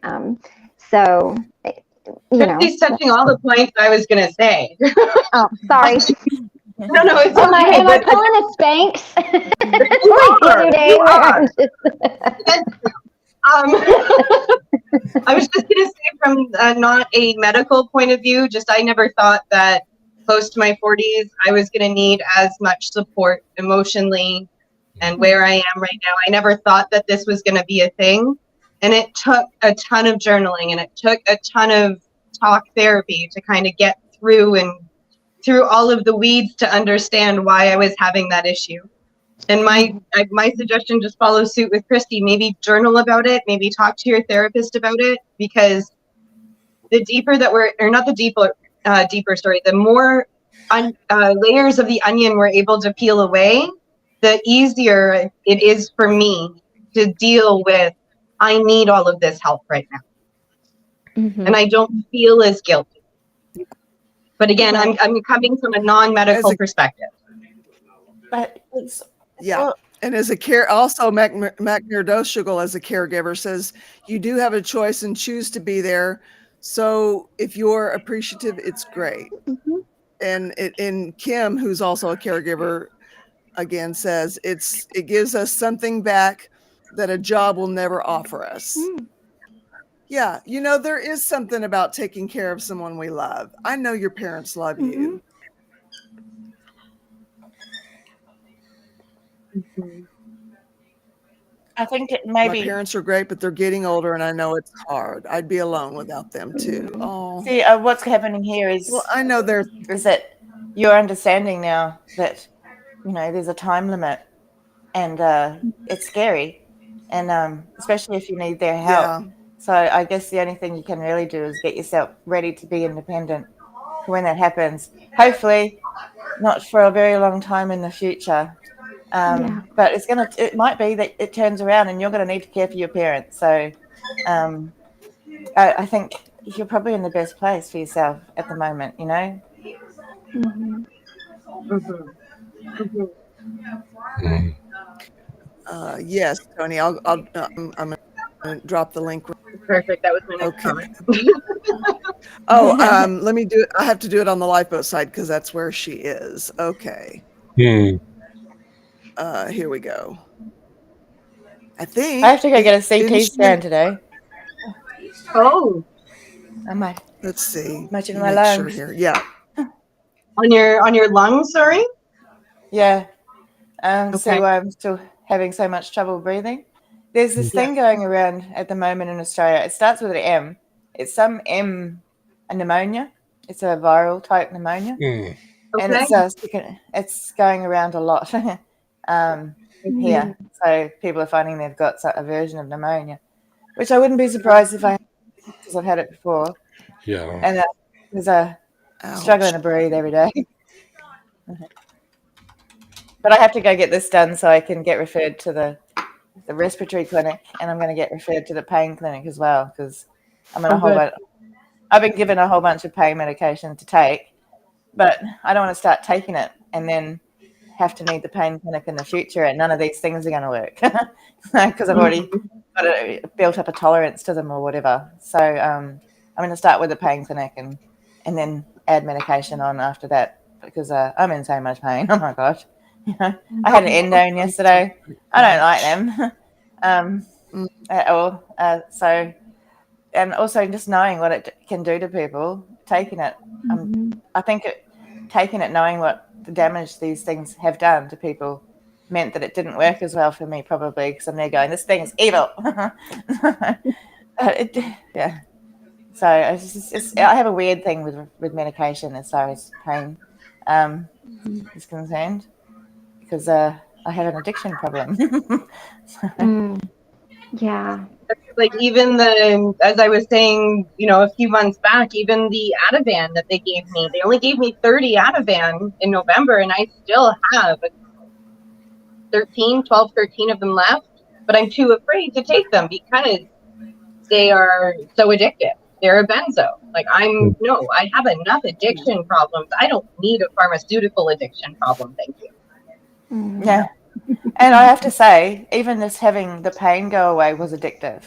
So, He's touching all the points I was going to say. Oh, sorry. No, it's okay. Am I pulling a Spanx? I was just going to say from not a medical point of view, I never thought that close to my 40s, I was going to need as much support emotionally. And where I am right now, I never thought that this was going to be a thing. And it took a ton of journaling and it took a ton of talk therapy to kind of get through all of the weeds to understand why I was having that issue. And my suggestion, just follow suit with Christy. Maybe journal about it. Maybe talk to your therapist about it, because the deeper that the more layers of the onion we're able to peel away, the easier it is for me to deal with, I need all of this help right now. And I don't feel as guilty. But again, I'm coming from a non-medical perspective. But it's, Yeah. well, And as also Mac Nerdoshigal as a caregiver says, you do have a choice and choose to be there. So if you're appreciative, it's great. And Kim, who's also a caregiver, again says it gives us something back that a job will never offer us. Yeah, there is something about taking care of someone we love. I know your parents love you. I think it My maybe. parents are great, but they're getting older, and I know it's hard. I'd be alone without them too. Oh, See, what's happening here is, well, I know is that you're understanding now that there's a time limit, and it's scary, and especially if you need their help. Yeah. So I guess the only thing you can really do is get yourself ready to be independent when that happens. Hopefully, not for a very long time in the future. But it might be that it turns around and you're going to need to care for your parents. So I think you're probably in the best place for yourself at the moment, Yes, Tony, I'm going to drop the link. Perfect. That was my next comment. Let me do it. I have to do it on the Lifeboat side because that's where she is. Okay. Here we go. I think I have to go get a CT scan today. Oh, let's see. Imagine my lungs. Sure here. Yeah. On your lungs, sorry? Yeah. See why I'm still having so much trouble breathing. There's this thing going around at the moment in Australia. It starts with an M. It's some M, a pneumonia. It's a viral type pneumonia, and it's going around a lot here. So people are finding they've got a version of pneumonia, which I wouldn't be surprised if I had, because I've had it before. Yeah. And there's struggling to breathe every day. But I have to go get this done so I can get referred to the respiratory clinic, and I'm going to get referred to the pain clinic as well, because I've been given a whole bunch of pain medication to take, but I don't want to start taking it and then have to need the pain clinic in the future, and none of these things are going to work because I've already built up a tolerance to them or whatever. So I'm going to start with the pain clinic and then add medication on after that, because I'm in so much pain. Oh my gosh. I had an endone yesterday. I don't like them at all. So, and also just knowing what it can do to people, taking it. I think taking it, knowing what the damage these things have done to people, meant that it didn't work as well for me, probably, because I'm there going, this thing is evil. Yeah. So I have a weird thing with medication as far as pain is concerned, because I have an addiction problem. Yeah. Like even as I was saying, a few months back, even the Ativan that they gave me, they only gave me 30 Ativan in November, and I still have 13 of them left, but I'm too afraid to take them because they are so addictive. They're a benzo. Like I have enough addiction problems. I don't need a pharmaceutical addiction problem. Thank you. Yeah. And I have to say, even this having the pain go away was addictive.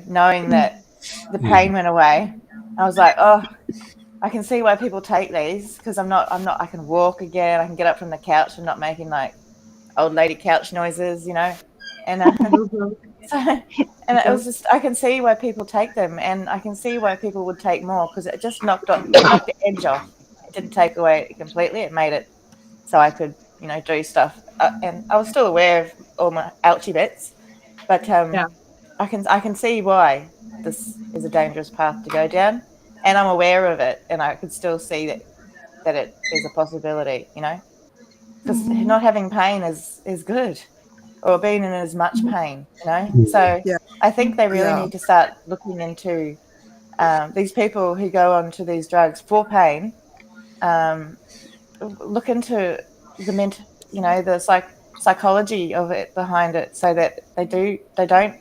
Knowing that the pain went away, I was like, oh, I can see why people take these, because I can walk again. I can get up from the couch and not making like old lady couch noises, and it was just, I can see why people take them, and I can see why people would take more, because it just knocked the edge off. didn't take away it completely. It made it so I could, do stuff. And I was still aware of all my ouchy bits, but I can see why this is a dangerous path to go down, and I'm aware of it, and I could still see that it is a possibility, because not having pain is good, or being in as much pain, So Yeah. I think they really Yeah. need to start looking into these people who go on to these drugs for pain. Look into the the psychology of it behind it, so that they don't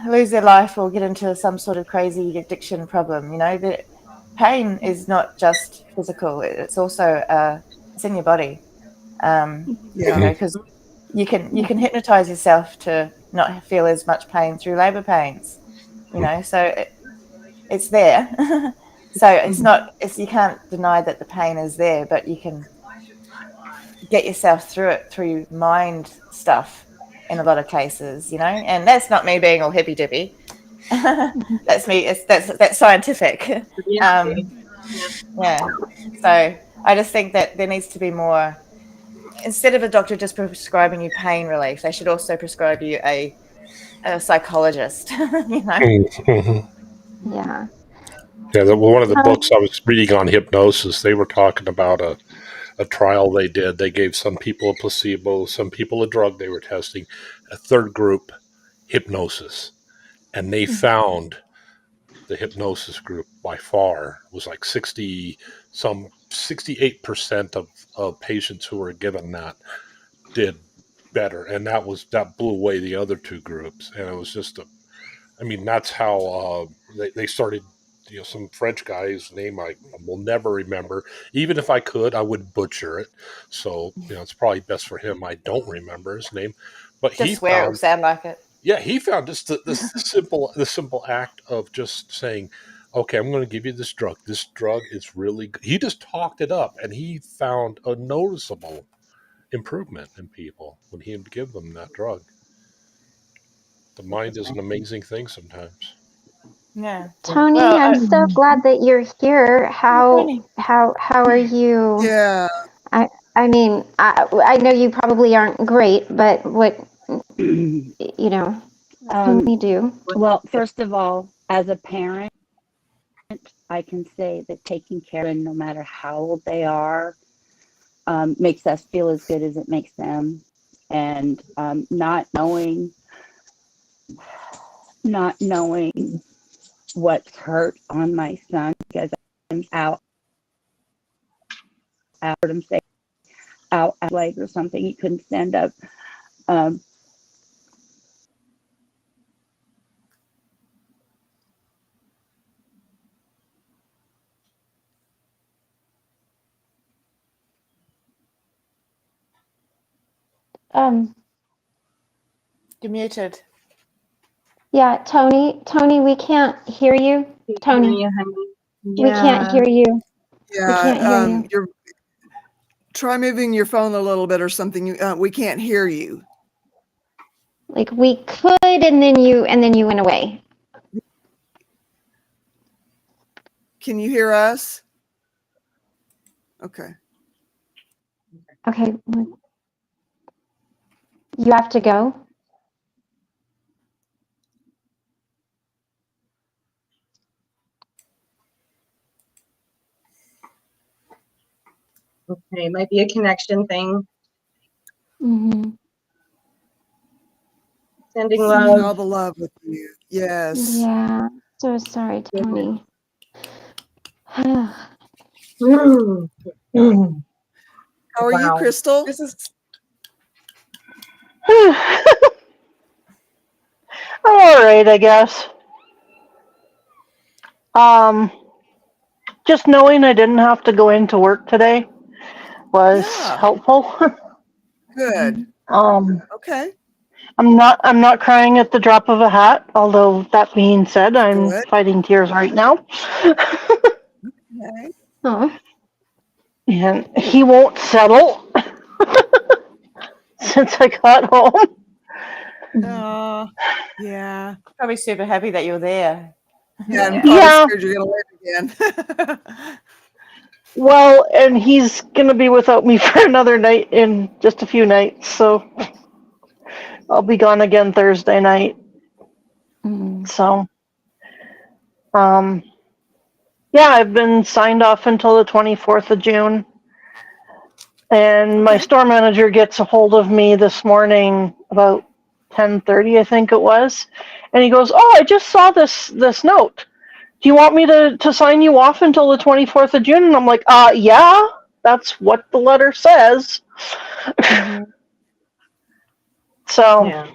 lose their life or get into some sort of crazy addiction problem. The pain is not just physical; it's also it's in your body. Yeah. Because you can hypnotize yourself to not feel as much pain through labor pains. So it's there. So it's you can't deny that the pain is there, but you can get yourself through it through mind stuff in a lot of cases, and that's not me being all hippy dippy. That's me. That's scientific. Yeah. Yeah. So I just think that there needs to be more. Instead of a doctor just prescribing you pain relief, they should also prescribe you a psychologist. Mhm. Yeah. Yeah, one of the Um, books I was reading on hypnosis, they were talking about a trial they did. They gave some people a placebo, some people a drug they were testing, a third group hypnosis. And they found the hypnosis group by far was like 68% of patients who were given that did better. And that blew away the other two groups. And it was just that's how they started. Some French guy whose name I will never remember. Even if I could, I would butcher it. So it's probably best for him I don't remember his name. But he Just swear it will found, sound like it. yeah, he found just the simple act of just saying, "Okay, I'm going to give you this drug. This drug is really good." He just talked it up, and he found a noticeable improvement in people when he would give them that drug. The mind is an amazing thing sometimes. Yeah. Tony, Well, I'm so glad that you're here. Tony. How are you? Yeah. I mean, I know you probably aren't great, but what can we do? Well, first of all, as a parent, I can say that taking care of, no matter how old they are, makes us feel as good as it makes them. And not knowing what's hurt on my son, because I'm out him say out leg or something, he couldn't stand up. Um, You're muted. Yeah, Tony, we can't hear you. Tony, we can't hear you. We can't hear Yeah. you. Try moving your phone a little bit or something. We can't hear you. Like we could, and then you went away. Can you hear us? Okay. Okay. You have to go. Okay, it might be a connection thing. Mm-hmm. Sending Sending all love. the love with you. Yes. Yeah. So sorry, Tony. How are you, Wow. Crystal? This is All right, I guess. Just knowing I didn't have to go into work today was Yeah. helpful. Good. Okay. I'm not crying at the drop of a hat, although that being said, I'm Good. fighting tears right now. Okay. Oh. And he won't settle since I got home. Yeah. probably super happy that you're there. Yeah, and probably Yeah. scared you're gonna live again. Well, and he's going to be without me for another night in just a few nights, so I'll be gone again Thursday night. So, yeah, I've been signed off until the 24th of June. And my store manager gets a hold of me this morning about 10:30, I think it was. And he goes, "Oh, I just saw this note. Do you want me to sign you off until the 24th of June?" And I'm like, yeah, that's what the letter says. So Yeah.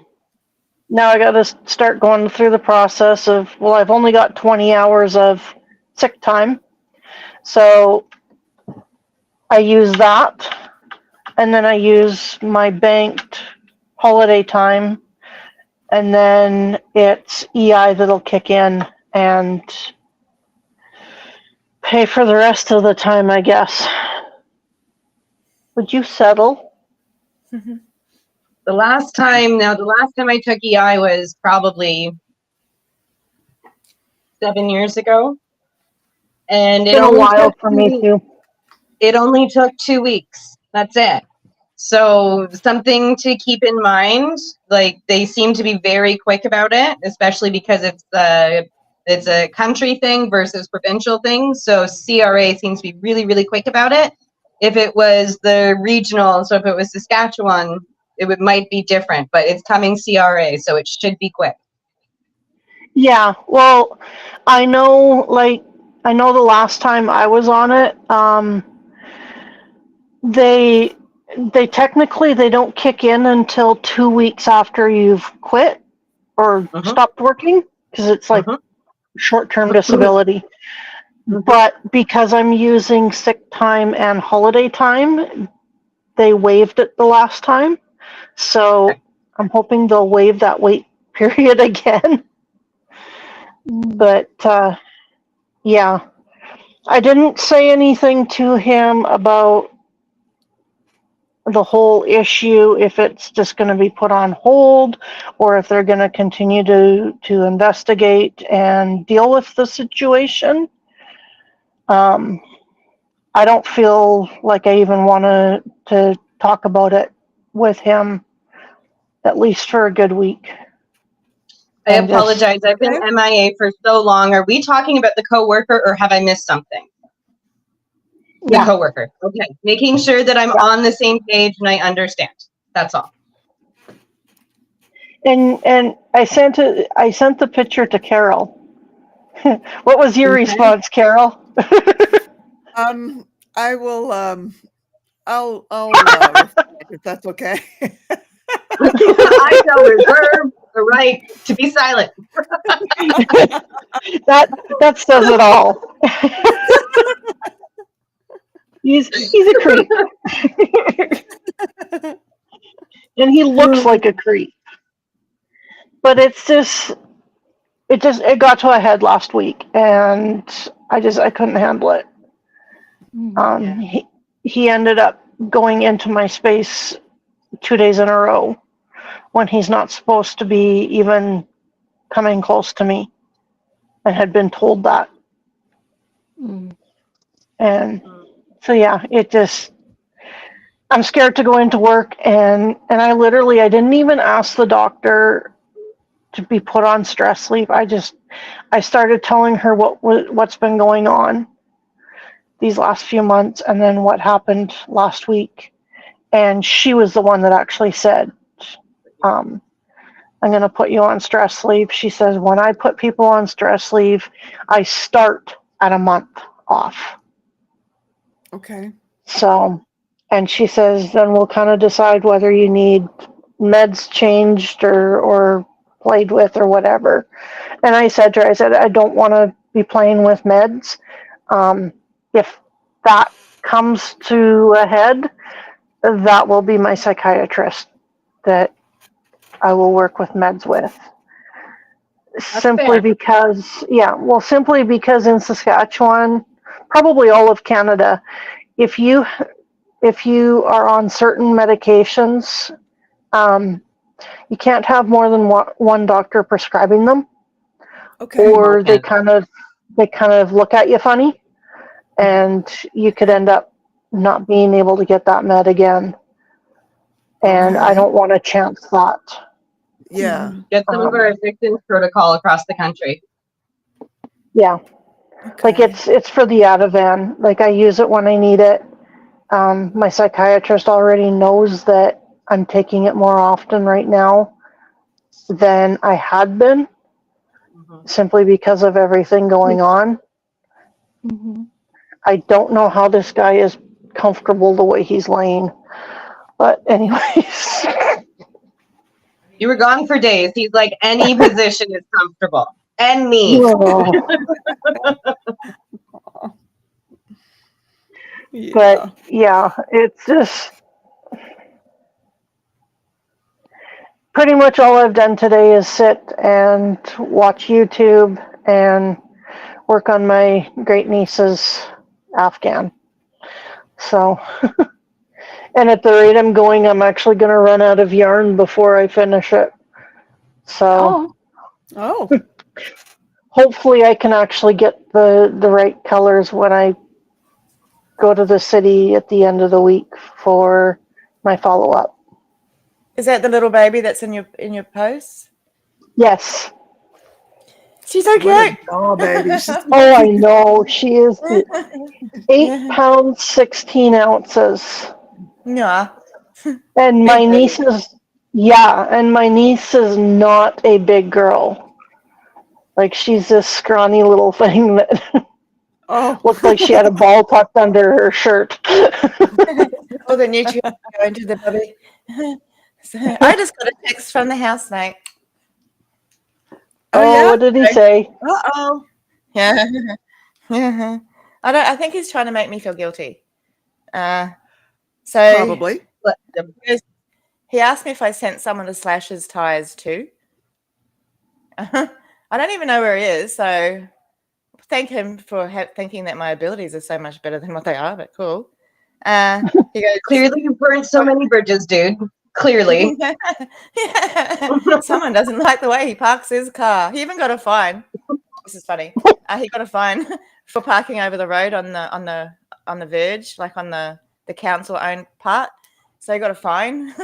now I got to start going through the process of, well, I've only got 20 hours of sick time. So I use that. And then I use my banked holiday time. And then it's EI that'll kick in and pay for the rest of the time, I guess. Would you settle? The last time I took EI was probably 7 years ago. And It's been a while for me too. It only took 2 weeks. That's it. So something to keep in mind, like they seem to be very quick about it, especially because it's a country thing versus provincial thing. So CRA seems to be really, really quick about it. If it was the regional, so if it was Saskatchewan, might be different, but it's coming CRA, so it should be quick. Yeah, well, I know the last time I was on it, they technically they don't kick in until 2 weeks after you've quit or stopped working, because it's like short-term disability. But because I'm using sick time and holiday time, they waived it the last time. So I'm hoping they'll waive that wait period again. But yeah, I didn't say anything to him about the whole issue, if it's just going to be put on hold or if they're going to continue to investigate and deal with the situation. I don't feel like I even want to talk about it with him, at least for a good week. I apologize. I've been MIA for so long. Are we talking about the coworker, or have I missed something? The coworker. Okay. Making sure that I'm on the same page and I understand. That's all. And I sent the picture to Carol. What was your response, Carol? I will. I'll if that's okay. I shall reserve the right to be silent. That says it all. He's a creep. And he looks like a creep. But it got to a head last week, and I couldn't handle it. He ended up going into my space 2 days in a row when he's not supposed to be even coming close to me, and had been told that. And so yeah, I'm scared to go into work, and I didn't even ask the doctor to be put on stress leave. I started telling her what's been going on these last few months, and then what happened last week. And she was the one that actually said, I'm going to put you on stress leave. She says, when I put people on stress leave, I start at a month off. Okay. So, and she says, then we'll kind of decide whether you need meds changed or played with or whatever. And I said to her, I don't want to be playing with meds. If that comes to a head, that will be my psychiatrist that I will work with meds with. That's simply fair. simply because in Saskatchewan, probably all of Canada, if you are on certain medications, you can't have more than one doctor prescribing them. Okay. Or they kind of look at you funny. and you could end up not being able to get that met again. And I Okay. don't want to chance that. Yeah. Get some of our evictions protocol across the country. Yeah. Like Okay. it's for the Ativan. Like I use it when I need it. My psychiatrist already knows that I'm taking it more often right now than I had been, simply because of everything going on. Mhm. I don't know how this guy is comfortable the way he's laying. But anyways. You were gone for days. He's like, any position is comfortable. And me. Oh. Yeah. But yeah, it's just pretty much all I've done today is sit and watch YouTube and work on my great niece's Afghan. So, and at the rate I'm going, I'm actually going to run out of yarn before I finish it. So, Oh, Oh. hopefully I can actually get the right colors when I go to the city at the end of the week for my follow-up. Is that the little baby that's in your post? Yes. She's so What cute. a doll baby. She's Oh, I know. She is 8 Yeah. pounds, 16 ounces. Yeah. And my Big niece baby. is, yeah, and my niece is not a big girl. Like, she's this scrawny little thing that oh. looked like she had a ball tucked under her shirt. All the nutrients go into the baby. So I just got a text from the housemate. Oh, yeah? what did he say? Uh-oh. Yeah. I think he's trying to make me feel guilty. So Probably. he asked me if I sent someone to slash his tires too. I don't even know where he is, so thank him for thinking that my abilities are so much better than what they are, but cool. He goes, Clearly you burned so many bridges, dude. Clearly. someone doesn't like the way he parks his car. He even got a fine. This is funny. He got a fine for parking over the road on the verge, like on the council owned part. So he got a fine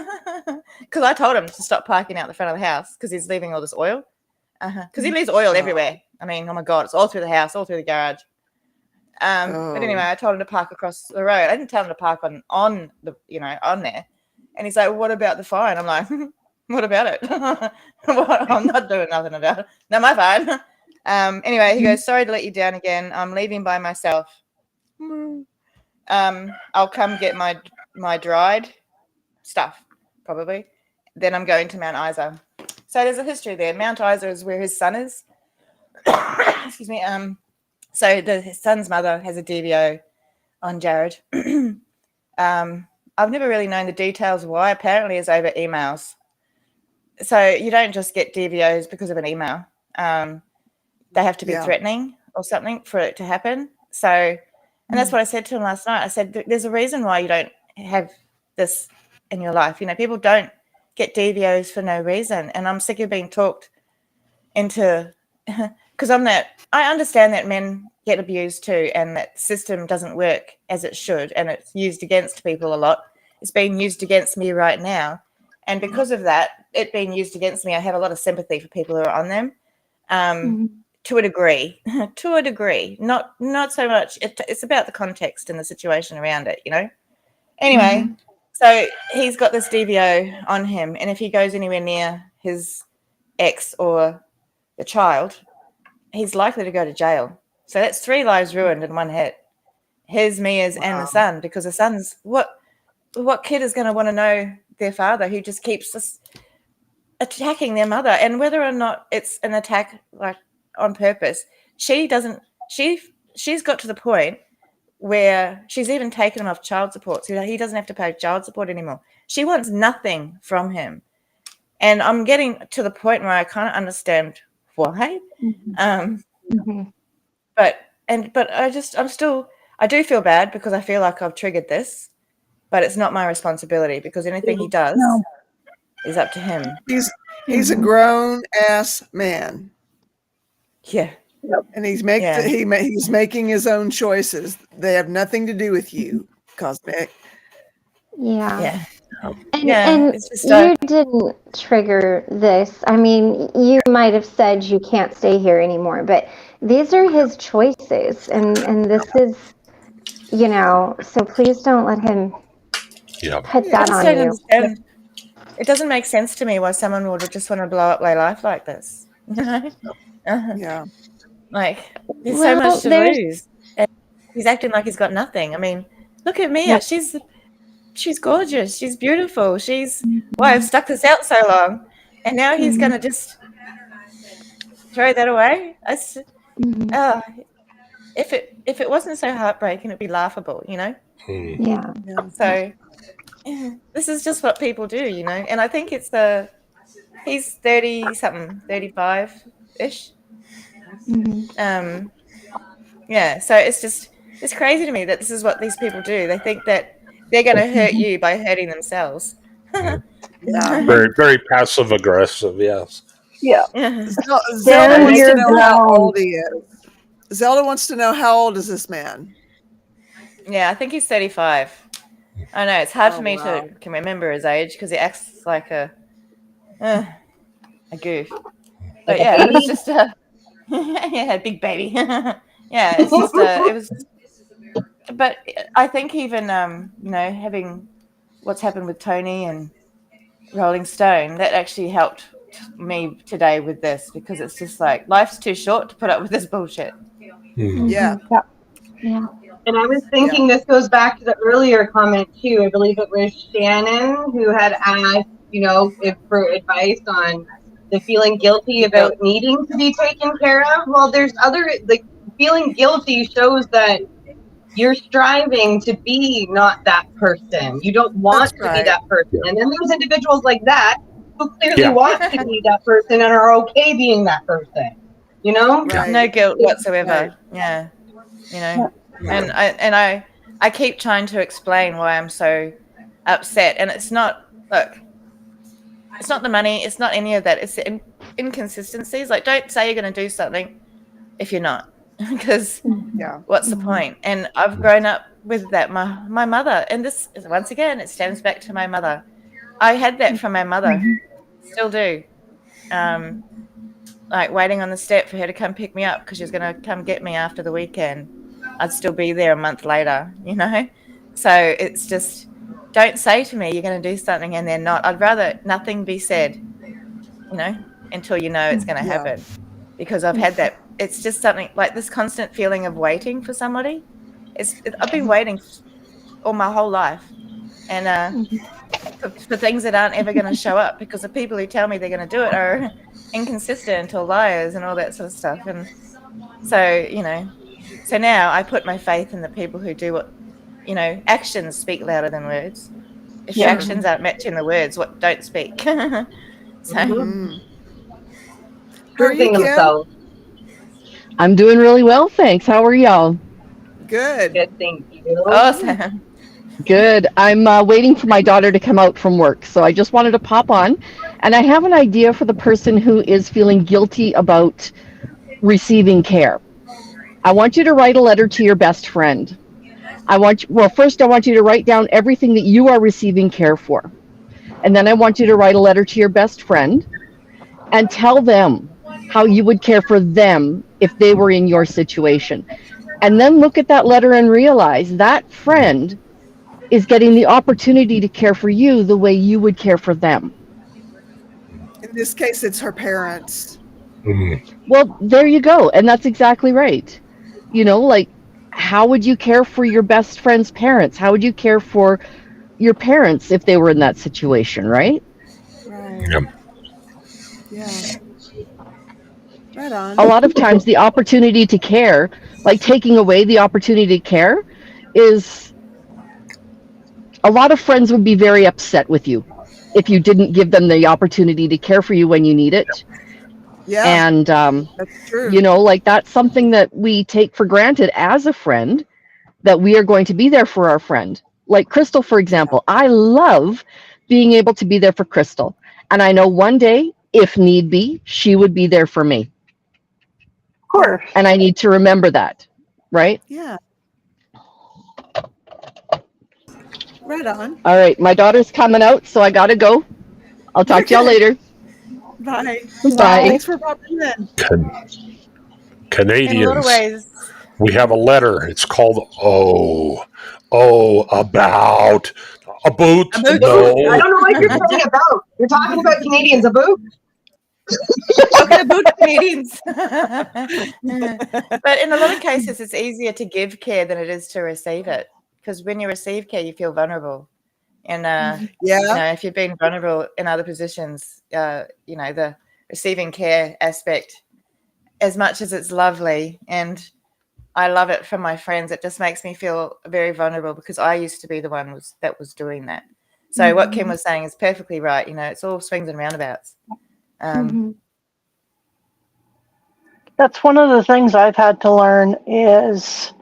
because I told him to stop parking out the front of the house because he's leaving all this oil. Because he leaves oil everywhere. I mean, oh my God, it's all through the house, all through the garage. But anyway, I told him to park across the road. I didn't tell him to park on there. And he's like, "What about the fine?" I'm like, "What about it? I'm not doing nothing about it. No, my fine." Anyway, he goes, "Sorry to let you down again. I'm leaving by myself. I'll come get my dried stuff, probably. Then I'm going to Mount Isa." So there's a history there. Mount Isa is where his son is. Excuse me. So his son's mother has a DVO on Jared. I've never really known the details why. Apparently it's over emails. So you don't just get DVOs because of an email. They have to be threatening or something for it to happen. So, and that's what I said to him last night. I said, there's a reason why you don't have this in your life. You know, people don't get DVOs for no reason. And I'm sick of being talked into, because I understand that men get abused too, and that the system doesn't work as it should, and it's used against people a lot. It's being used against me right now. And because of that, it being used against me, I have a lot of sympathy for people who are on them. To a degree, not so much. It's about the context and the situation around it, you know. Anyway, so he's got this DVO on him, and if he goes anywhere near his ex or the child, he's likely to go to jail. So that's 3 lives ruined in one hit. His, Mia's, and the son, because the son's what kid is going to want to know their father who just keeps attacking their mother, and whether or not it's an attack like on purpose, she's got to the point where she's even taken him off child support, so he doesn't have to pay child support anymore. She wants nothing from him, and I'm getting to the point where I kind of understand why. But I do feel bad because I feel like I've triggered this, but it's not my responsibility because anything he does is up to him. He's a grown ass man. Yeah. And he's Yeah. he's making his own choices. They have nothing to do with you, Cosmic. Yeah. Yeah. And It's just you didn't trigger this. I mean, you might have said you can't stay here anymore, but these are his choices, and this is, you know, so please don't let him put I that just on don't you. understand. It doesn't make sense to me why someone would just want to blow up their life like this. You know? Yeah. Like, there's so Well, much to there's lose. And he's acting like he's got nothing. I mean, look at Mia. She's gorgeous. She's beautiful. Why I've stuck this out so long. And now he's going to just throw that away? If it wasn't so heartbreaking, it'd be laughable, you know? yeah. So this is just what people do, you know? And I think he's 30 something, 35-ish. Yeah, so it's crazy to me that this is what these people do. They think that they're going to hurt you by hurting themselves. Yeah. Very, very passive aggressive. Yes. Yeah. Zelda Stand wants to your know how ground. old he is. Zelda wants to know how old is this man? Yeah, I think he's 35. I know it's hard for me wow. to can remember his age because he acts like a goof. But yeah, it was just yeah, big baby. Yeah, it's just it was. But I think even you know, having what's happened with Tony and Rolling Stone, that actually helped me today with this, because it's just like life's too short to put up with this bullshit. Yeah. Yeah. And I was thinking this goes back to the earlier comment too. I believe it was Shannon who had asked, you know, for advice on the feeling guilty about needing to be taken care of. Well, there's other, like, feeling guilty shows that you're striving to be not that person. You don't want to be that person. And then there's individuals like that who clearly want to be that person and are okay being that person. You know? Right. No guilt whatsoever. Right. Yeah. You know. And I keep trying to explain why I'm so upset, and it's not it's not the money, it's not any of that, it's the inconsistencies. Like, don't say you're going to do something if you're not, because what's the point? And I've grown up with that. My mother, and this is, once again, it stems back to my mother. I had that from my mother, still do. Like waiting on the step for her to come pick me up because she was going to come get me after the weekend. I'd still be there a month later, you know? So it's just, don't say to me you're going to do something and they're not. I'd rather nothing be said, you know, until you know it's going to happen. Because I've had that. It's just something like this constant feeling of waiting for somebody. I've been waiting all my whole life. And for things that aren't ever going to show up, because the people who tell me they're going to do it are inconsistent or liars and all that sort of stuff. And so, you know, so now I put my faith in the people who do what, you know, actions speak louder than words. If your actions aren't matching the words, what don't speak. So Proving themselves. I'm doing really well, thanks. How are y'all? Good. Good, thank you. Awesome. Good. I'm waiting for my daughter to come out from work, so I just wanted to pop on. And I have an idea for the person who is feeling guilty about receiving care. I want you to write a letter to your best friend. First I want you to write down everything that you are receiving care for. And then I want you to write a letter to your best friend and tell them how you would care for them if they were in your situation. And then look at that letter and realize that friend is getting the opportunity to care for you the way you would care for them. In this case, it's her parents. Well, there you go. And that's exactly right. You know, like, how would you care for your best friend's parents? How would you care for your parents if they were in that situation, right? Right. Yeah. Right on. A lot of times the opportunity to care, like taking away the opportunity to care, is a lot of friends would be very upset with you if you didn't give them the opportunity to care for you when you need it. Yeah. And, that's true. you know, like, that's something that we take for granted as a friend, that we are going to be there for our friend. Like Crystal, for example, I love being able to be there for Crystal. And I know one day, if need be, she would be there for me. course. And I need to remember that, right? Yeah. Right on. All right, my daughter's coming out, so I got to go. I'll talk to y'all Okay. later. Bye. Bye. Thanks for popping in. Can, In a lot of Canadians, ways. we have a letter. It's called about a boot. A boot. No, I don't know what you're saying about. You're talking about Canadians, a boot? Talking about Canadians. But in a lot of cases, it's easier to give care than it is to receive it. Because when you receive care, you feel vulnerable. And, Yeah. if you've been vulnerable in other positions, the receiving care aspect, as much as it's lovely, and I love it from my friends, it just makes me feel very vulnerable because I used to be the one that was doing that. So what Kim was saying is perfectly right. It's all swings and roundabouts. That's one of the things I've had to learn is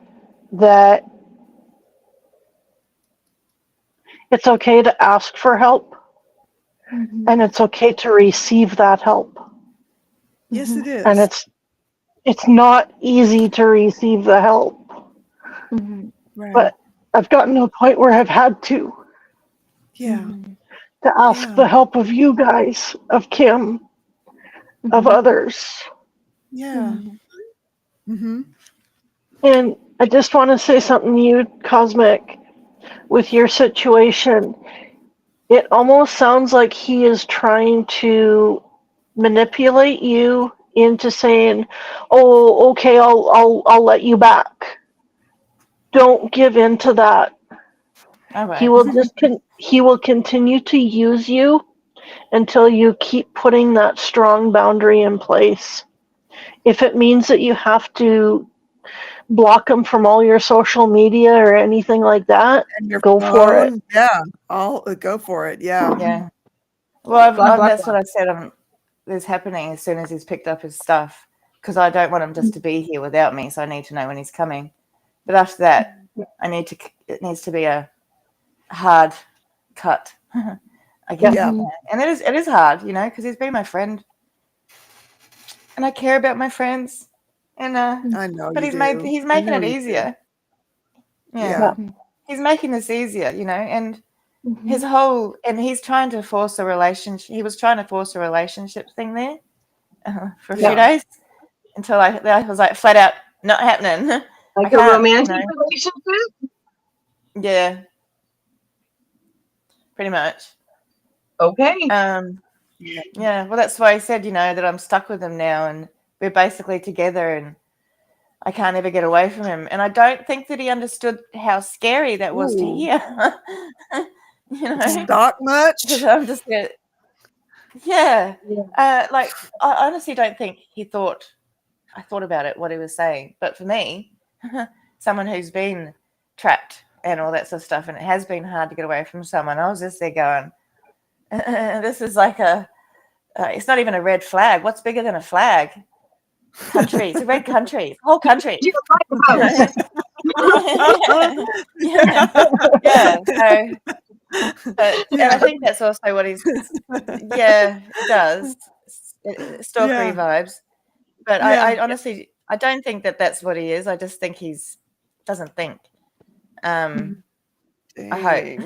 that it's okay to ask for help and it's okay to receive that help. Yes, it is. And it's not easy to receive the help. Right. But I've gotten to a point where I've had to ask the help of you guys, of Kim, of others. Yeah. And I just want to say something to you, Cosmic, with your situation. It almost sounds like he is trying to manipulate you into saying, "Oh, okay, I'll let you back." Don't give in to that. All right. He will continue to use you until you keep putting that strong boundary in place. If it means that you have to block him from all your social media or anything like that, And your go for it. Yeah. I'll go for it. Yeah. Yeah. Well, Block. that's what I said is happening as soon as he's picked up his stuff, because I don't want him just to be here without me, so I need to know when he's coming. But after that, it needs to be a hard cut. I guess. Yeah. And it is hard, because he's been my friend, and I care about my friends, and I know. but you he's do. making I know it you do. easier. Yeah. He's making this easier, and he's trying to force a relationship. He was trying to force a relationship thing there for a few days until I was like flat out not happening. Like a romantic relationship? Yeah, pretty much. Okay. Yeah. Well, that's why I said, that I'm stuck with him now, and we're basically together, and I can't ever get away from him. And I don't think that he understood how scary that was to hear. Stock much? Because I'm just I honestly don't think I thought about it, what he was saying. But for me, someone who's been trapped and all that sort of stuff, and it has been hard to get away from someone, I was just there going, this is like it's not even a red flag. What's bigger than a flag? Country. It's a red country. Whole country. Yeah. And I think that's also what he's. Yeah, it does. Stalkery vibes. But I honestly, I don't think that that's what he is. I just think he's doesn't think. I hope.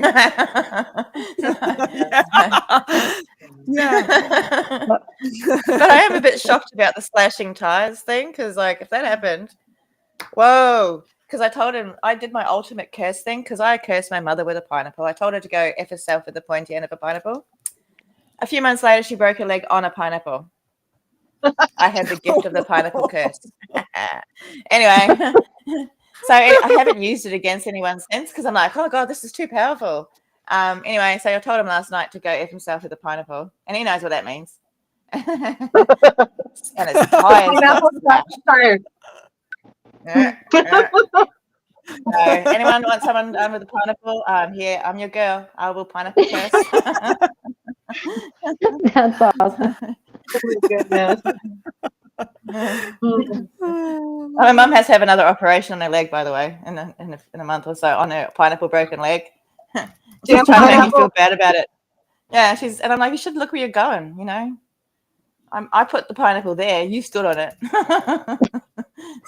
But I am a bit shocked about the slashing tires thing, because if that happened, whoa. Because I told him I did my ultimate curse thing, because I cursed my mother with a pineapple. I told her to go F herself with the pointy end of a pineapple. A few months later, she broke her leg on a pineapple. I had the gift of the pineapple curse. Anyway, so I haven't used it against anyone since, because I'm like, oh God, this is too powerful. Anyway, so I told him last night to go F himself with a pineapple, and he knows what that means. And it's tires. So anyone want someone with a pineapple? Here, I'm your girl. I will pineapple curse. That's awesome. Oh my goodness. My mum has to have another operation on her leg, by the way, in a month or so, on her pineapple broken leg. She's trying to make me feel bad about it. Yeah, and I'm like, you should look where you're going, I put the pineapple there. You stood on it.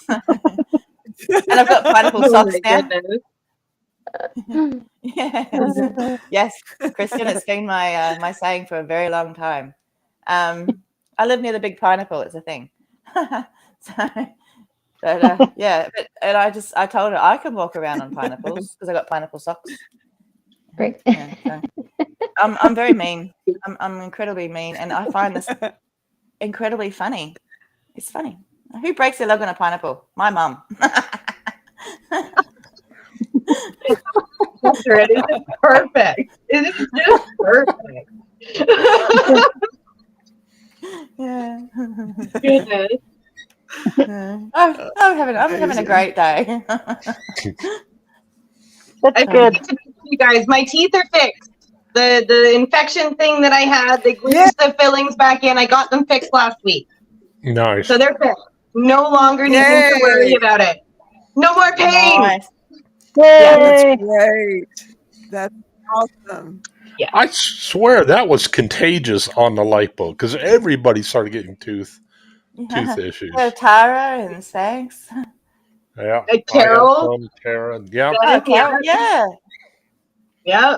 And I've got pineapple Oh socks my now. goodness. Yes, Christian, it's been my saying for a very long time. I live near the big pineapple. It's a thing. And I told her I can walk around on pineapples because I got pineapple socks. Great. Yeah, so I'm very mean. I'm incredibly mean, and I find this incredibly funny. It's funny. Who breaks their leg on a pineapple? My mum. It is just perfect. It is just perfect. Yeah. Goodness. I'm having a great day. That's good. You guys, my teeth are fixed. The infection thing that I had, they glued the fillings back in. I got them fixed last week. Nice. So they're fixed. No longer needing to worry about it. No more pain. Nice. Yeah. That's great. That's awesome. Yeah. I swear that was contagious on the Lifeboat because everybody started getting tooth issues. So Tara and Sags. Yeah. Carol. Tara. Yeah. Oh, Carol. Yeah. Yeah.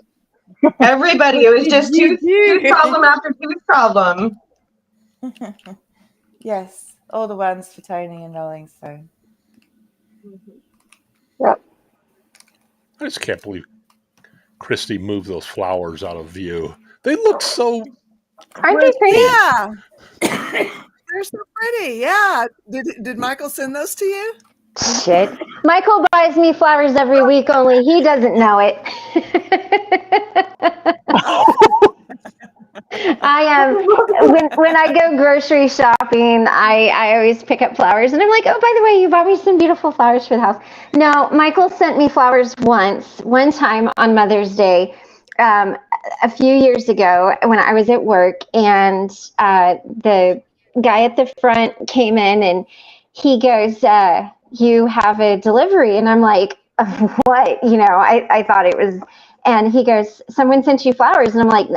Everybody. It was just tooth problem after tooth problem. Yes. All the ones for Tony and Rolling Stone. Yep. I just can't believe Christy moved those flowers out of view. They look so Aren't they pretty? Yeah. They're so pretty. Yeah. Did Michael send those to you? Shit. Michael buys me flowers every week, only he doesn't know it. When I go grocery shopping, I always pick up flowers, and I'm like, oh, by the way, you bought me some beautiful flowers for the house. No, Michael sent me flowers one time on Mother's Day, a few years ago when I was at work, and the guy at the front came in and he goes, you have a delivery. And I'm like, what? I thought it was, and he goes, someone sent you flowers. And I'm like,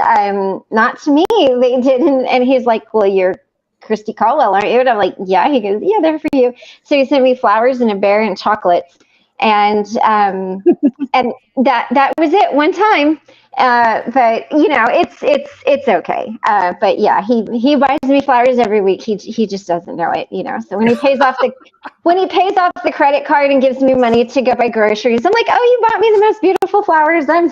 not to me, they didn't. And he's like, well, you're Christy Caldwell, aren't you? And I'm like, yeah. He goes, yeah, they're for you. So he sent me flowers and a bear and chocolates. And and that was it one time. But it's okay. But yeah, he buys me flowers every week. He just doesn't know it, So when he pays off the credit card and gives me money to go buy groceries, I'm like, oh, you bought me the most beautiful flowers. I'm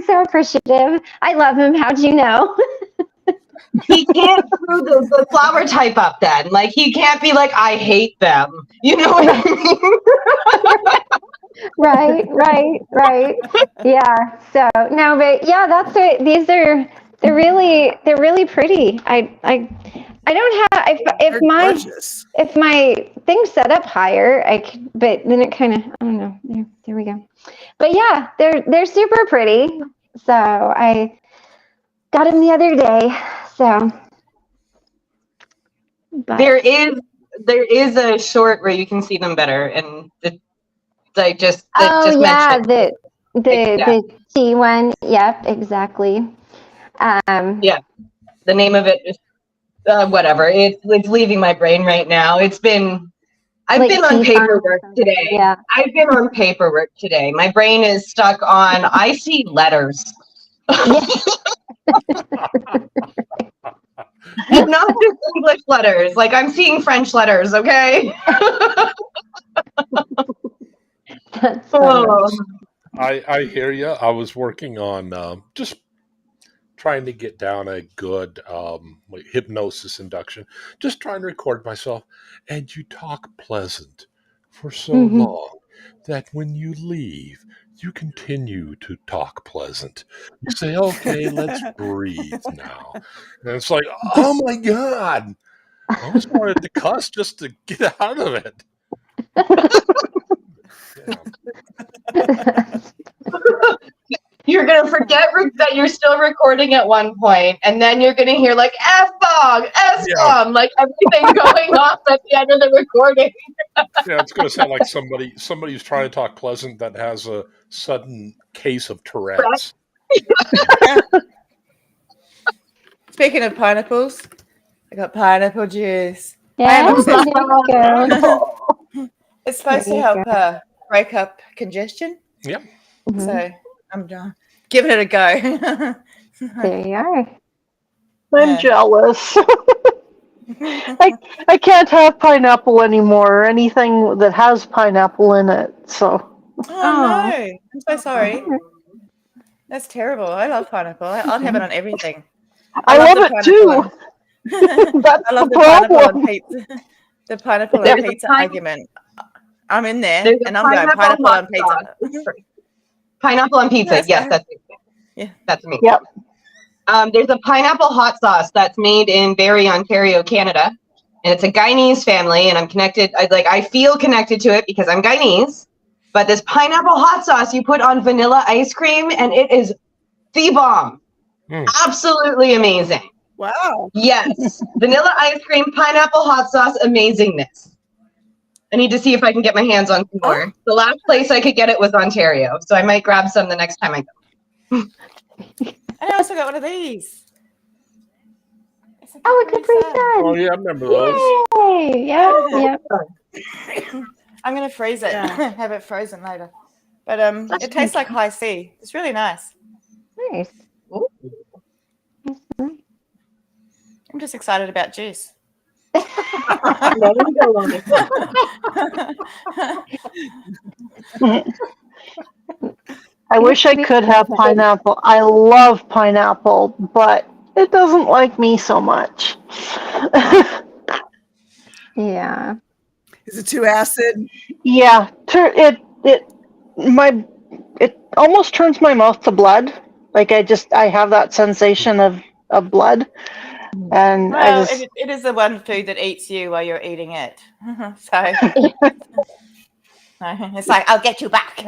so appreciative. I love him. How'd you know? He can't screw the flower type up then. Like, he can't be like, I hate them. You know what I mean? Right. Yeah. So no, but yeah, that's it. They're really pretty. I don't have if my thing's set up higher, but then it kind of, I don't know. There we go. But yeah, they're super pretty. So I got them the other day. So but there is a short where you can see them better, and the T one. Yep, exactly. Yeah, the name of it is whatever. It's leaving my brain right now. I've been on paperwork today. Yeah. I've been on paperwork today. My brain is stuck on, I see letters. And not just English letters. Like, I'm seeing French letters, okay? I hear you. I was working on just trying to get down a good hypnosis induction, just trying to record myself. And you talk pleasant for so long that when you leave, you continue to talk pleasant. You say, okay, let's breathe now. And it's like, oh my God. I almost wanted to cuss just to get out of it. You're going to forget that you're still recording at one point, and then you're going to hear like F-bomb, S-bomb, like everything going off at the end of the recording. Yeah, it's going to sound like somebody who's trying to talk pleasant that has a sudden case of Tourette's. Speaking of pineapples, I got pineapple juice. Yeah, I am obsessed. It's supposed to There you help break up congestion. Yep. Mhm. So I'm giving it a go. There you are. I'm Yeah. jealous. I can't have pineapple anymore or anything that has pineapple in it. So Oh no, I'm so sorry. That's terrible. I love pineapple. I'll have it on everything. I love the it pineapple too. That's I love the the pineapple on problem. pizza. The pineapple on There's a pizza pine- argument. I'm in there, There's a and I'm going pineapple hot on pizza. sauce. Pineapple on pizza. Yes, that's it. Yeah. That's me. Yep. There's a pineapple hot sauce that's made in Barrie, Ontario, Canada, and it's a Guyanese family. And I'm connected. I feel connected to it because I'm Guyanese. But this pineapple hot sauce you put on vanilla ice cream, and it is the bomb. Absolutely amazing. Wow. Yes, vanilla ice cream, pineapple hot sauce, amazingness. I need to see if I can get my hands on some more. Oh. The last place I could get it was Ontario, so I might grab some the next time I go. And I also got one of these. It's a Oh, a Capri Sun. Oh, Sun. yeah, I remember those. Yay! Yeah, yeah. I'm gonna freeze it. Yeah. Have it frozen later. But it tastes like high C. It's really nice. Nice. Ooh. I'm just excited about juice. I wish I could have pineapple. I love pineapple, but it doesn't like me so much. Yeah. Is it too acid? Yeah, it almost turns my mouth to blood. Like I have that sensation of blood, and Well, it is the one food that eats you while you're eating it. So it's like, I'll get you back.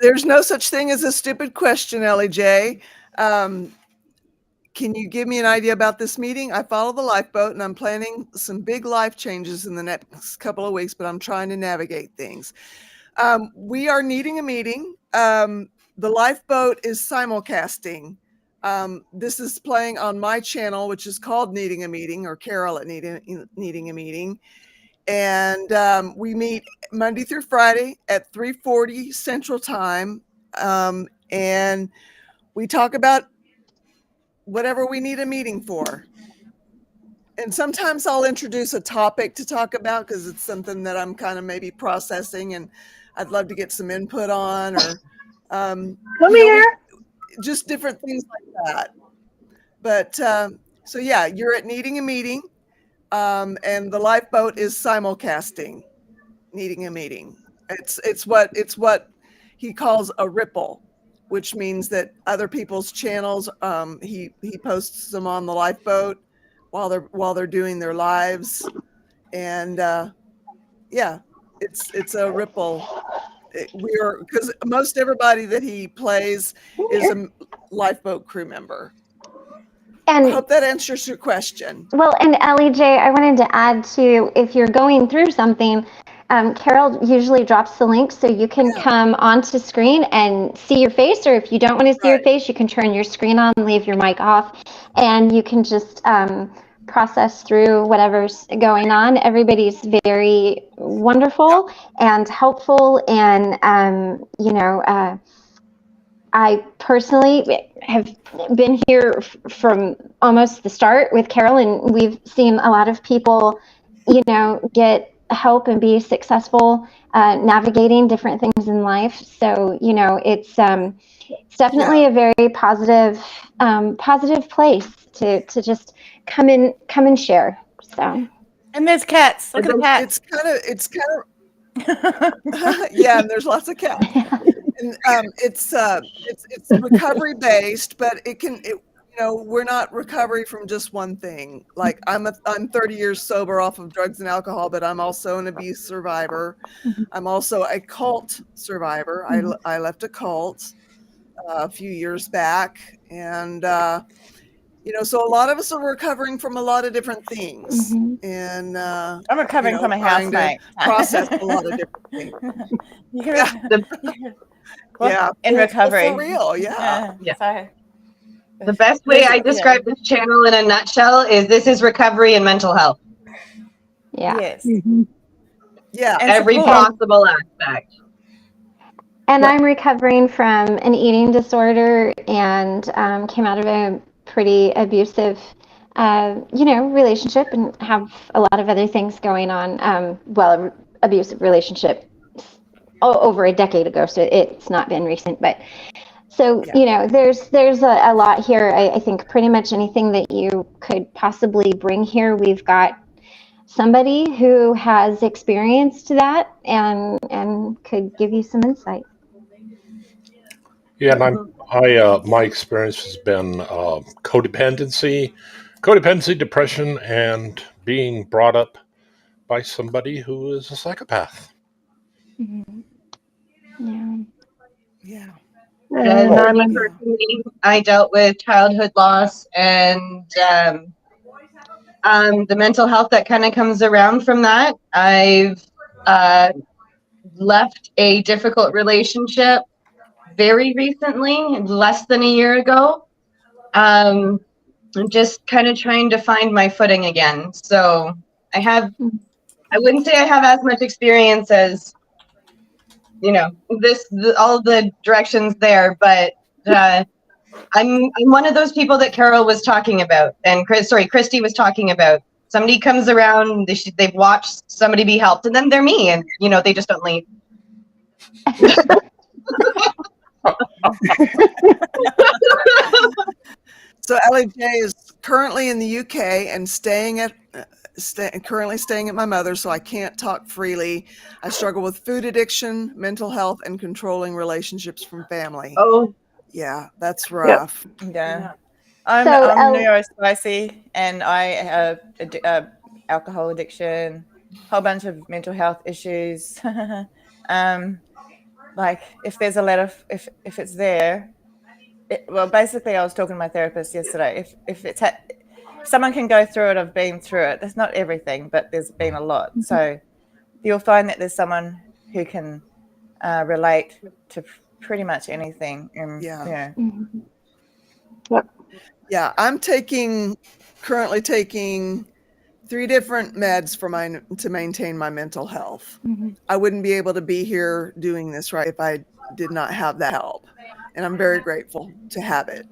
There's no such thing as a stupid question, Ellie J. Can you give me an idea about this meeting? I follow the Lifeboat, and I'm planning some big life changes in the next couple of weeks, but I'm trying to navigate things. We are needing a meeting. The Lifeboat is simulcasting. This is playing on my channel, which is called Needing a Meeting, or Carol at Needing a Meeting. And we meet Monday through Friday at 3:40 Central Time. And we talk about whatever we need a meeting for. And sometimes I'll introduce a topic to talk about because it's something that I'm kind of maybe processing and I'd love to get some input on, or come here. just different things like that. But so yeah, you're at Needing a Meeting, and the Lifeboat is simulcasting Needing a Meeting. It's what he calls a ripple, which means that other people's channels, he posts them on the Lifeboat while they're doing their lives, and yeah, it's a ripple. Because most everybody that he plays is a Lifeboat crew member. And I hope that answers your question. well, and Ellie J, I wanted to add to, if you're going through something, Carol usually drops the link so you can come onto screen and see your face, or if you don't want to see your face, you can turn your screen on, leave your mic off, and you can just process through whatever's going on. Everybody's very wonderful and helpful, and I personally have been here from almost the start with Carol, and we've seen a lot of people, get help and be successful navigating different things in life. So, it's definitely a very positive place to just come and share. So, and there's cats. Look at the cats. It's kind of yeah, and there's lots of cats. And it's recovery based, but we're not recovery from just one thing. Like I'm 30 years sober off of drugs and alcohol, but I'm also an abuse survivor. I'm also a cult survivor. I left a cult a few years back, and so a lot of us are recovering from a lot of different things, and I'm recovering from a housemate. Process a lot of different things. In recovery. For real, yeah. So, the best way I describe this channel in a nutshell is this is recovery and mental health. Yeah. Yes. Yeah. And Every support. possible aspect. And I'm recovering from an eating disorder and came out of a pretty abusive, relationship and have a lot of other things going on. Abusive relationship over a decade ago, so it's not been recent. But so, there's a lot here. I think pretty much anything that you could possibly bring here, we've got somebody who has experienced that and could give you some insight. Yeah, and my experience has been codependency, depression, and being brought up by somebody who is a psychopath. Mm-hmm. Yeah. Yeah. And For I'm me personally, I dealt with childhood loss and the mental health that kind of comes around from that. I've left a difficult relationship very recently, less than a year ago. I'm just kind of trying to find my footing again. So I wouldn't say I have as much experience as, all the directions there, but I'm one of those people that Carol was talking about, and Christy was talking about. Somebody comes around, they've watched somebody be helped, and then they're me, and they just don't leave. So Ellie J is currently in the UK and currently staying at my mother's, so I can't talk freely. I struggle with food addiction, mental health, and controlling relationships from family. Oh, yeah, that's rough. Yeah. I'm So, neurospicy, and I have alcohol addiction, whole bunch of mental health issues. Like if there's a letter, if it's there, basically I was talking to my therapist yesterday. If someone can go through it, I've been through it. That's not everything, but there's been a lot. So you'll find that there's someone who can relate to pretty much anything. Yeah. Yep. Yeah, I'm currently taking 3 different meds to maintain my mental health. Mm-hmm. I wouldn't be able to be here doing this right if I did not have that help. And I'm very grateful to have it.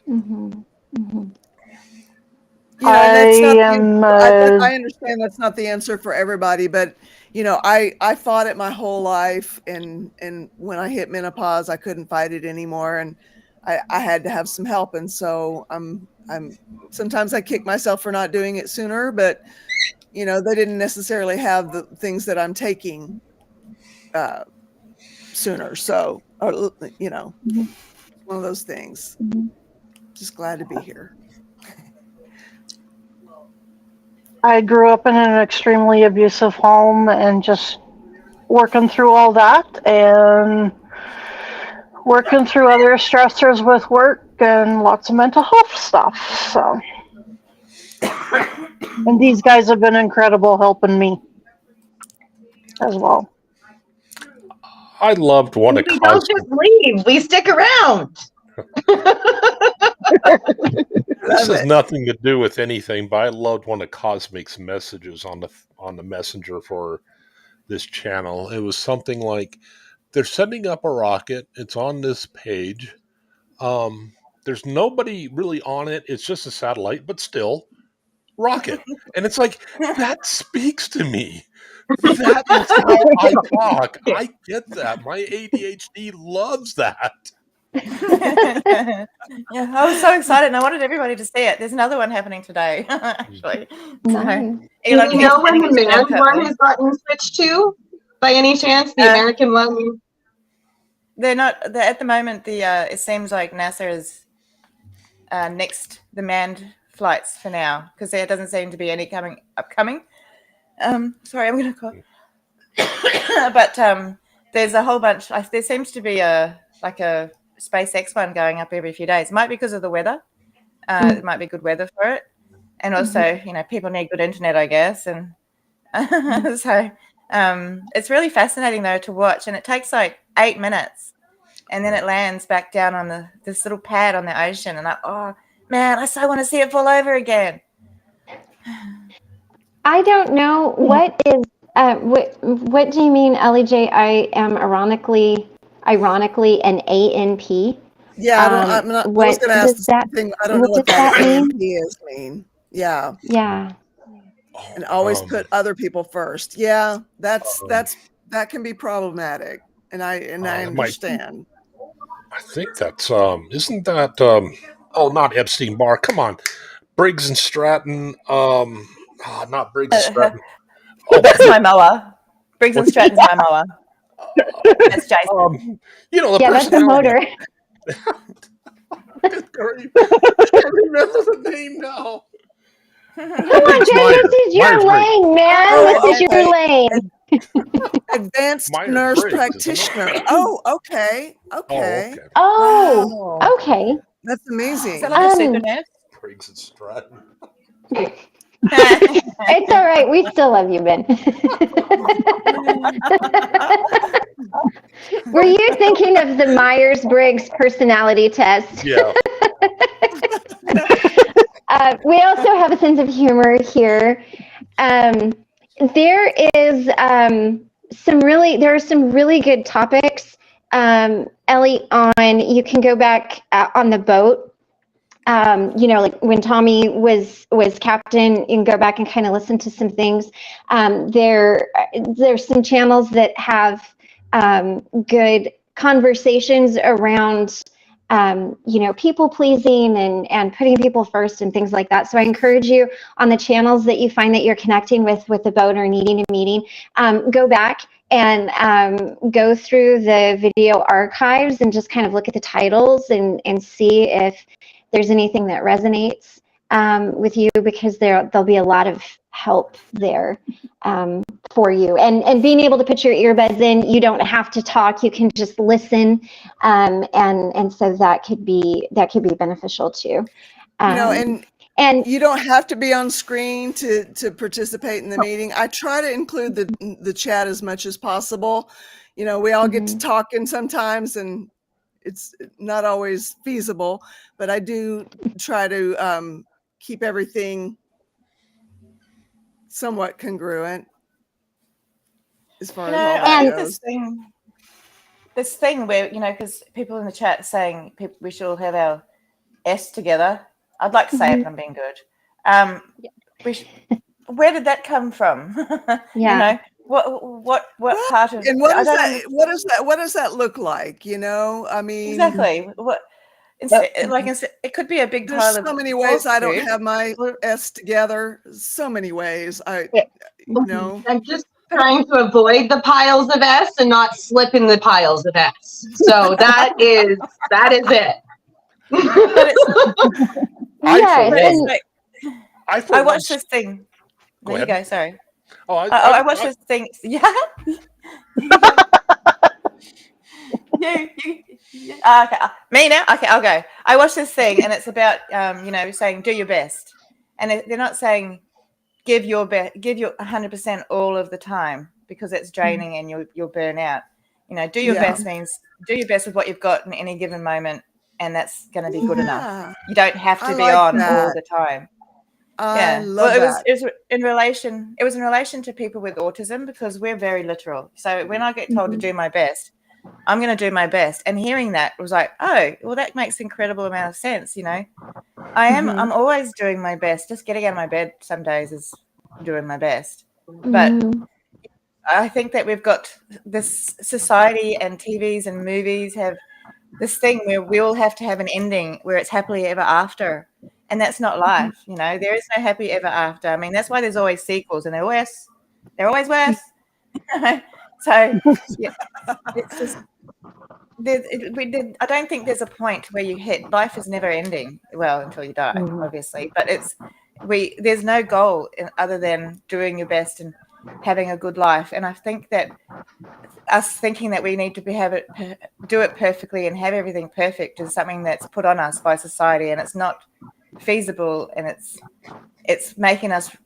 Mm-hmm. Mm-hmm. I understand that's not the answer for everybody, but I fought it my whole life, and when I hit menopause, I couldn't fight it anymore, and I had to have some help, and so I'm sometimes I kick myself for not doing it sooner, but they didn't necessarily have the things that I'm taking sooner, so Mm-hmm. one of those things. Mm-hmm. Just glad to be here. I grew up in an extremely abusive home and just working through all that and working through other stressors with work and lots of mental health stuff. So, and these guys have been incredible helping me as well. I loved one of we don't just leave; we stick around. This has nothing to do with anything, but I loved one of Cosmic's messages on the messenger for this channel. It was something like, they're setting up a rocket. It's on this page. There's nobody really on it. It's just a satellite, but still rocket. And it's like, that speaks to me. That is how I talk. I get that. My ADHD loves that. Yeah, I was so excited, and I wanted everybody to see it. There's another one happening today, actually. Nice. Do you know when the man one has gotten switched to, by any chance? The American one? They're not. At the moment, it seems like NASA is next the manned flights for now, because there doesn't seem to be any upcoming. Sorry, I'm going to cough. But there's a whole bunch. There seems to be a SpaceX one going up every few days. Might be because of the weather. It might be good weather for it, and also people need good internet, I guess, and so it's really fascinating though to watch, and it takes like 8 minutes, and then it lands back down on this little pad on the ocean, and oh man, I so want to see it fall over again. I don't know what is what do you mean, LEJ? I am ironically an ANP. Yeah, I'm not. I was What going to ask does the that same thing. I don't know what what does that that mean? AMP is mean. Yeah, Yeah. and Oh, always put other people first. Yeah, um, that can be problematic, and I that might. understand. I think that's. Isn't that? Oh, not Epstein Barr. Come on, Briggs and Stratton. Not Briggs and Stratton. Oh, That's my mower. Briggs and what's Stratton's my mower. That's Jason. the Yeah, that's a personality. motor. Good grief. I can't remember the name now. Come on, Briggs Jen, Minor. this is your Myers-Briggs. lane, man. Oh, This is your okay. lane. Advanced nurse Myers-Briggs, isn't it? practitioner. Oh, okay. Oh, Okay. okay. Oh, Wow. okay. That's Is that amazing. like a super nurse? Briggs and Stratton. It's all right. We still love you, Ben. Were you thinking of the Myers-Briggs personality test? Yeah. We also have a sense of humor here. There are some really good topics, Ellie. You can go back on the boat. Like when Tommy was captain, you can go back and kind of listen to some things. There's some channels that have good conversations around people pleasing and putting people first and things like that. So I encourage you, on the channels that you find that you're connecting with the boat or needing a meeting, go back and go through the video archives and just kind of look at the titles and see if there's anything that resonates with you, because there'll be a lot of help there for you. And being able to put your earbuds in, you don't have to talk, you can just listen, and so that could be beneficial too. And And you don't have to be on screen to participate in the meeting. I try to include the chat as much as possible. We all get to talking sometimes, and it's not always feasible, but I do try to keep everything somewhat congruent as far as all that I goes. think this thing where, because people in the chat are saying we should all have our S together. I'd like to say it, and I'm being good. Where did that come from? yeah. What part of? And what does that look like? I mean, exactly. What? It could be a big there's pile of. so many ways I don't food. have my S together. So many ways I'm just trying to avoid the piles of S and not slip in the piles of S. So that is it. But I watched this thing. There you go. Sorry. Oh, I watched this thing. Yeah. Okay. Me now. Okay, I'll go. I watched this thing, and it's about saying do your best, and they're not saying give your 100% all of the time, because it's draining and you'll burn out. Do your best means do your best with what you've got in any given moment, and that's going to be good enough. You don't have to be on all the time. I love that. It was in relation to people with autism, because we're very literal. So when I get told to do my best, I'm going to do my best. And hearing that was like, oh, well, that makes incredible amount of sense. I'm always doing my best. Just getting out of my bed some days is doing my best. But I think that we've got this society, and TVs and movies have this thing where we all have to have an ending where it's happily ever after. And that's not life. There is no happy ever after. I mean, that's why there's always sequels, and they're worse. They're always worse. So yeah, it's just I don't think there's a point where you hit life is never ending. Well, until you die, obviously. But there's no goal other than doing your best and having a good life. And I think that us thinking that we need to do it perfectly and have everything perfect is something that's put on us by society, and it's not feasible, and it's making us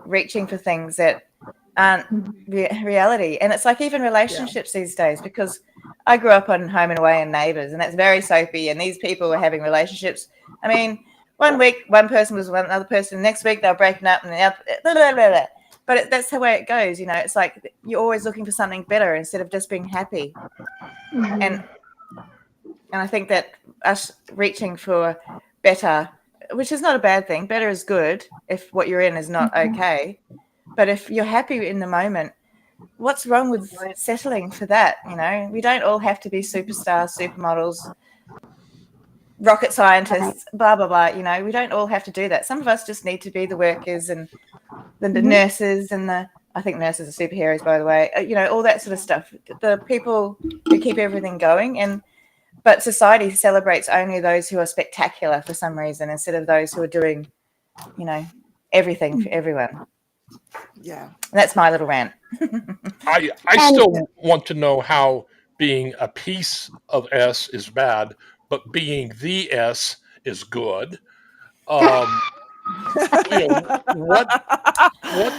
reaching for things that aren't reality. And it's like even relationships these days, because I grew up on Home and Away and Neighbours, and that's very soapy, and these people were having relationships. I mean, one week one person was with another person, next week they're breaking up, and the other, blah, blah, blah, blah. But that's the way it goes, you know. It's like you're always looking for something better instead of just being happy. Mhm. And I think that us reaching for better, which is not a bad thing, better is good if what you're in is not okay. But if you're happy in the moment, what's wrong with settling for that? You know, we don't all have to be superstars, supermodels, rocket scientists, blah, blah, blah. You know, we don't all have to do that. Some of us just need to be the workers and the nurses and I think nurses are superheroes, by the way, you know, all that sort of stuff. The people who keep everything going. But society celebrates only those who are spectacular for some reason instead of those who are doing, you know, everything for everyone. Yeah. And that's my little rant. I still want to know how being a piece of S is bad, but being the S is good. You know, what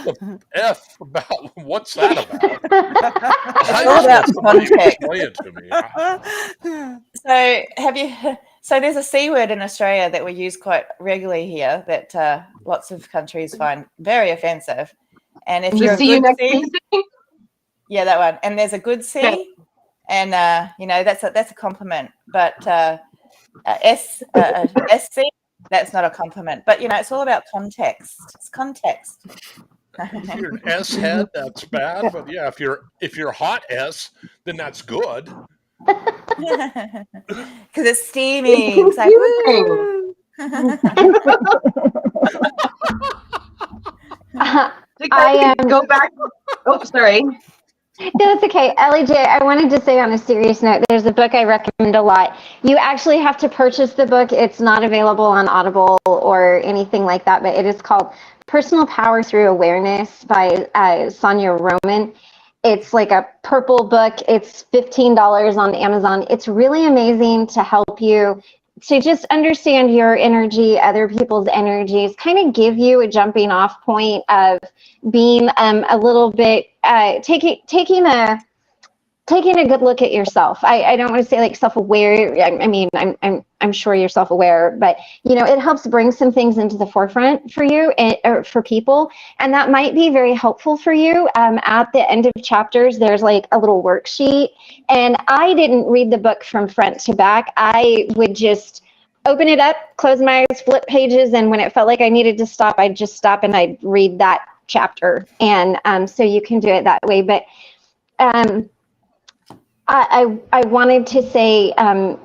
the F about? What's that about? I all just about want somebody to context. explain it to me. So there's a C word in Australia that we use quite regularly here that lots of countries find very offensive. And if you're a See you good next C, Tuesday. yeah, that one. And there's a good C, Okay. and you know that's a compliment. But SC, that's not a compliment. But you know, it's all about context. It's context. If you're an S head, that's bad. But yeah, if you're hot S, then that's good. Because it's steamy. It's It's like, confusing. I am. Go back. Oh, sorry. No, that's okay. Ellie J, I wanted to say on a serious note, there's a book I recommend a lot. You actually have to purchase the book. It's not available on Audible or anything like that, but it is called Personal Power Through Awareness by Sonia Roman. It's like a purple book. It's $15 on Amazon. It's really amazing to help you to just understand your energy, other people's energies, kind of give you a jumping off point of being a little bit taking a good look at yourself. I don't want to say like self-aware. I mean, I'm sure you're self-aware, but you know, it helps bring some things into the forefront for you or for people, and that might be very helpful for you. At the end of chapters, there's like a little worksheet, and I didn't read the book from front to back. I would just open it up, close my eyes, flip pages, and when it felt like I needed to stop, I'd just stop and I'd read that chapter. And so you can do it that way. But I wanted to say,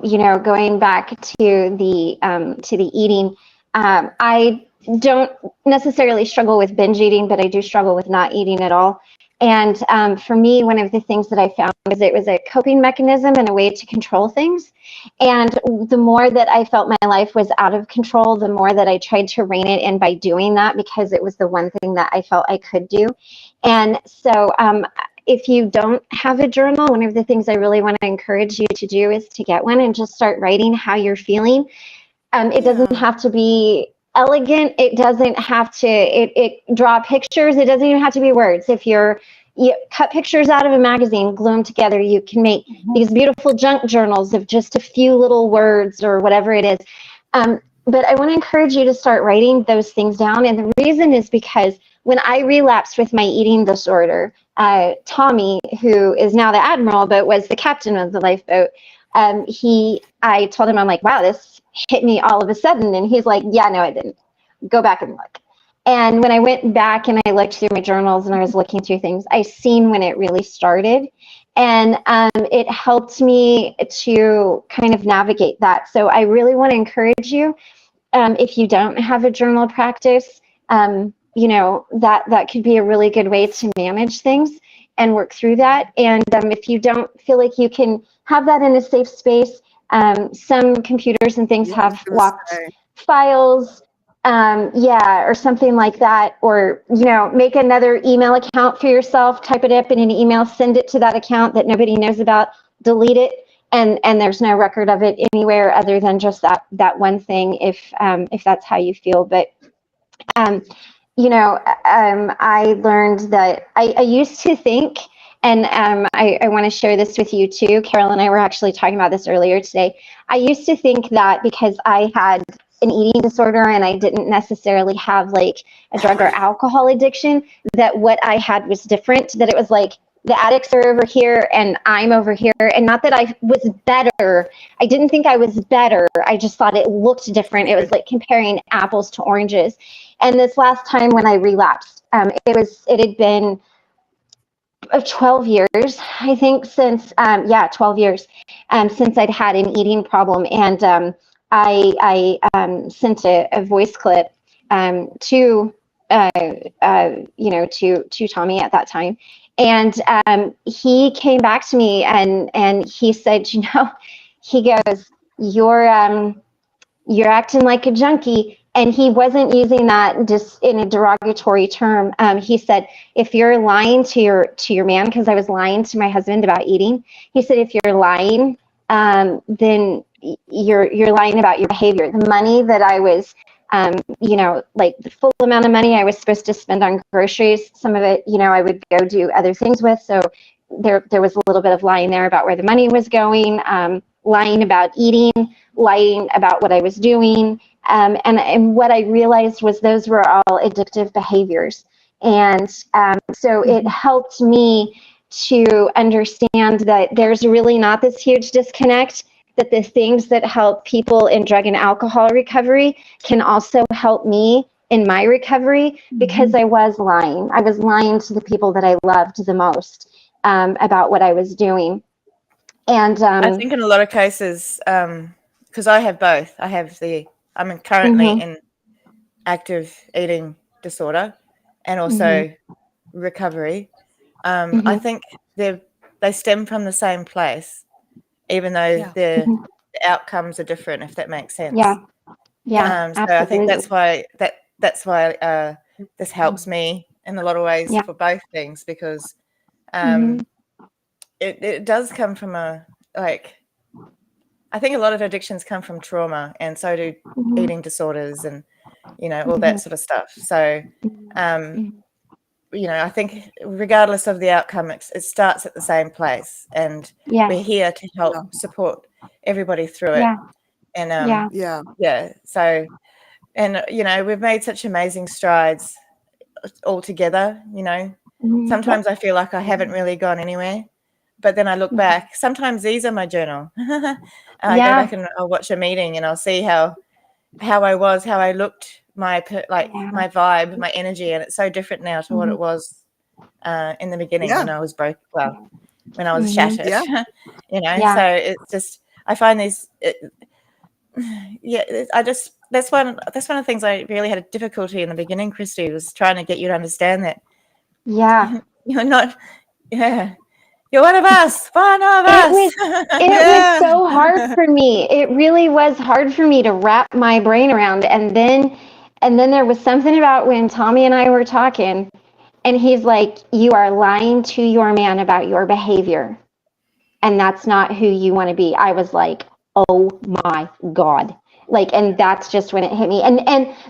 you know, going back to the eating, I don't necessarily struggle with binge eating, but I do struggle with not eating at all. And for me, one of the things that I found was it was a coping mechanism and a way to control things. And the more that I felt my life was out of control, the more that I tried to rein it in by doing that, because it was the one thing that I felt I could do. And so if you don't have a journal, one of the things I really want to encourage you to do is to get one and just start writing how you're feeling. It doesn't have to be elegant. It doesn't have to it draw pictures. It doesn't even have to be words. If you cut pictures out of a magazine, glue them together, you can make these beautiful junk journals of just a few little words or whatever it is. But I want to encourage you to start writing those things down. And the reason is because when I relapsed with my eating disorder, Tommy, who is now the admiral but was the captain of the Lifeboat, I told him, I'm like, wow, this hit me all of a sudden. And he's like, yeah, no, it didn't. Go back and look. And when I went back and I looked through my journals and I was looking through things, I seen when it really started. And it helped me to kind of navigate that. So I really want to encourage you, if you don't have a journal practice, you know, that could be a really good way to manage things and work through that. And if you don't feel like you can have that in a safe space, some computers and things have locked files, or something like that. Or, you know, make another email account for yourself, type it up in an email, send it to that account that nobody knows about, delete it, and there's no record of it anywhere other than just that one thing, if that's how you feel. But you know, I learned that I used to think, and I want to share this with you too. Carol and I were actually talking about this earlier today. I used to think that because I had an eating disorder and I didn't necessarily have like a drug or alcohol addiction, that what I had was different, that it was like the addicts are over here and I'm over here. And not that I was better. I didn't think I was better. I just thought it looked different. It was like comparing apples to oranges. And this last time when I relapsed, it had been 12 years, I think, since 12 years since I'd had an eating problem. And I sent a voice clip to to Tommy at that time. And he came back to me and he said, he goes, you're acting like a junkie. And he wasn't using that just in a derogatory term. He said, if you're lying to your man, because I was lying to my husband about eating, he said, if you're lying, then you're lying about your behavior. The money that I was, like the full amount of money I was supposed to spend on groceries, some of it, I would go do other things with. So there was a little bit of lying there about where the money was going, lying about eating, lying about what I was doing. And what I realized was those were all addictive behaviors. And so it helped me to understand that there's really not this huge disconnect, that the things that help people in drug and alcohol recovery can also help me in my recovery, because I was lying. I was lying to the people that I loved the most about what I was doing. And I think in a lot of cases, because I have both. I'm currently in active eating disorder and also recovery. I think they stem from the same place, even though the outcomes are different, if that makes sense. Yeah. So I think that's why this helps me in a lot of ways for both things, because it does come from I think a lot of addictions come from trauma, and so do eating disorders and all that sort of stuff. So I think regardless of the outcome, it starts at the same place, and we're here to help support everybody through it. And so, and we've made such amazing strides all together. Sometimes I feel like I haven't really gone anywhere, but then I look back. Sometimes these are my journal. I go back and I'll watch a meeting and I'll see how I was, how I looked, my vibe, my energy, and it's so different now to what it was in the beginning when I was broke. Well, when I was shattered. So it's just, I find these. That's one of the things I really had a difficulty in the beginning, Christy, was trying to get you to understand that. Yeah. You're not. Yeah. You're one of us. One of us. It was so hard for me. It really was hard for me to wrap my brain around. And then there was something about when Tommy and I were talking, and he's like, you are lying to your man about your behavior, and that's not who you want to be. I was like, oh my God. And that's just when it hit me.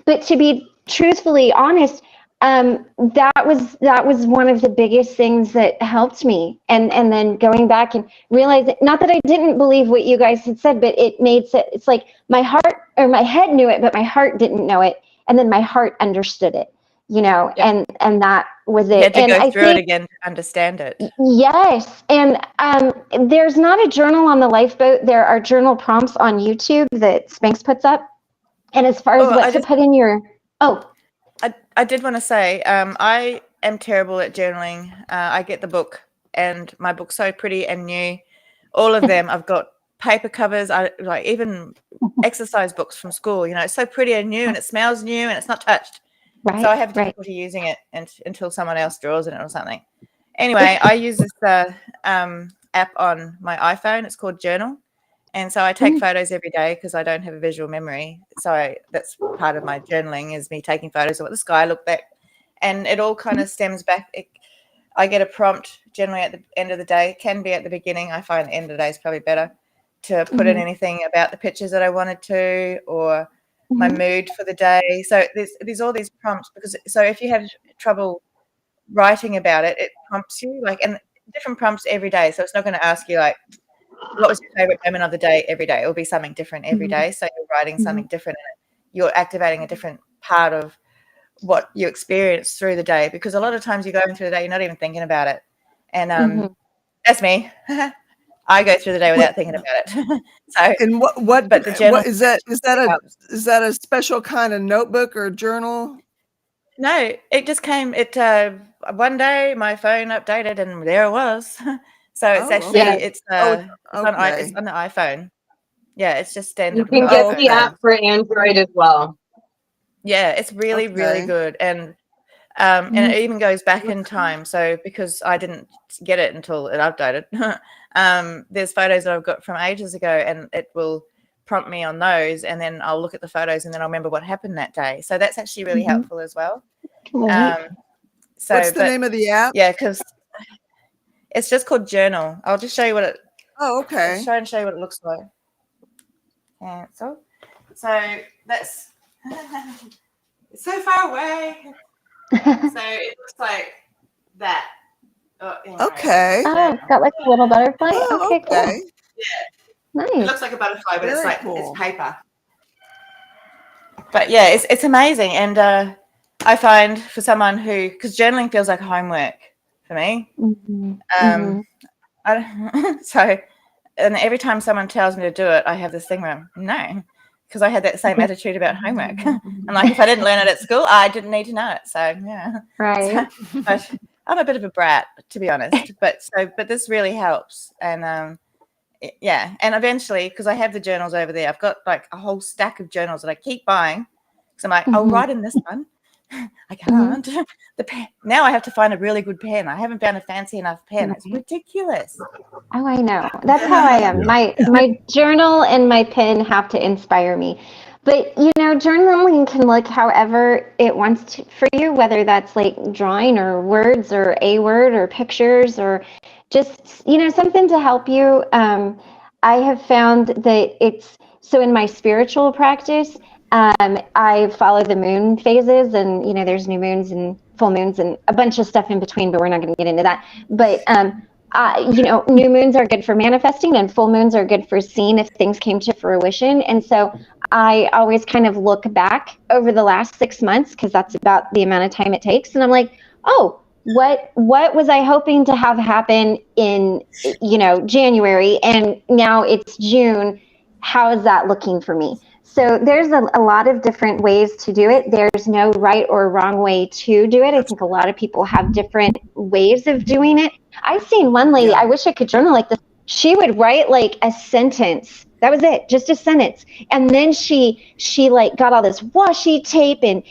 But to be truthfully honest, that was one of the biggest things that helped me. And then going back and realizing, not that I didn't believe what you guys had said, but it made sense. It's like my heart or my head knew it, but my heart didn't know it. And then my heart understood it, and that was it. You had to and go I through think, it again to understand it. Yes. And there's not a journal on the Lifeboat. There are journal prompts on YouTube that Spanx puts up. And as far as what to put in your... I did want to say, I am terrible at journaling. I get the book, and my book's so pretty and new. All of them, I've got paper covers. I like even exercise books from school. It's so pretty and new, and it smells new, and it's not touched. Right, so I have difficulty using it until someone else draws in it or something. Anyway, I use this app on my iPhone. It's called Journal. And so I take photos every day because I don't have a visual memory. So that's part of my journaling, is me taking photos of what the sky looked like. And it all kind of stems back. I get a prompt generally at the end of the day. It can be at the beginning. I find the end of the day is probably better to put in anything about the pictures that I wanted to, or my mood for the day. So there's all these prompts, so if you have trouble writing about it, it prompts you and different prompts every day. So it's not going to ask you what was your favorite moment of the day every day. It will be something different every day. So you're writing something different in it. you're activating a different part of what you experience through the day, because a lot of times you're going through the day, you're not even thinking about it. And that's me. I go through the day without thinking about it. So, and what but the journal is that helps. is that a special kind of notebook or journal? No, it just came. One day my phone updated and there it was. So it's actually it's on the iPhone. Yeah, it's just standard. You can get the app for Android as well. Yeah, it's really really good, and it even goes back in time. So because I didn't get it until it updated, there's photos that I've got from ages ago, and it will prompt me on those, and then I'll look at the photos and then I'll remember what happened that day. So that's actually really helpful as well. So what's the name of the app? Yeah, because it's just called Journal. I'll just show you what it. Oh, okay. I'll try and show you what it looks like. Cancel. So that's it's so far away. So it looks like that. Okay. Oh, it's got like a little butterfly. Okay, cool. Yeah. Nice. It looks like a butterfly, but Very it's like cool. it's paper. But yeah, it's amazing, and I find for someone who, because journaling feels like homework for me. So, and every time someone tells me to do it, I have this thing where no, because I had that same attitude about homework. I'm like, if I didn't learn it at school, I didn't need to know it. So yeah, right. So, but I'm a bit of a brat, to be honest. But this really helps, and yeah, and eventually, because I have the journals over there, I've got like a whole stack of journals that I keep buying. So I'm like, I'll write in this one. I can't. The pen. Now I have to find a really good pen. I haven't found a fancy enough pen. It's ridiculous. Oh, I know. That's how I am. My journal and my pen have to inspire me. But, journaling can look however it wants to for you, whether that's like drawing or words or a word or pictures or just, something to help you. I have found that so in my spiritual practice, I follow the moon phases, and there's new moons and full moons and a bunch of stuff in between, but we're not going to get into that. But new moons are good for manifesting, and full moons are good for seeing if things came to fruition. And so I always kind of look back over the last 6 months, because that's about the amount of time it takes, and I'm like, oh, what was I hoping to have happen in January, and now it's June. How is that looking for me? So there's a lot of different ways to do it. There's no right or wrong way to do it. I think a lot of people have different ways of doing it. I've seen one lady, I wish I could journal like this. She would write like a sentence. That was it, just a sentence. And then she like got all this washi tape and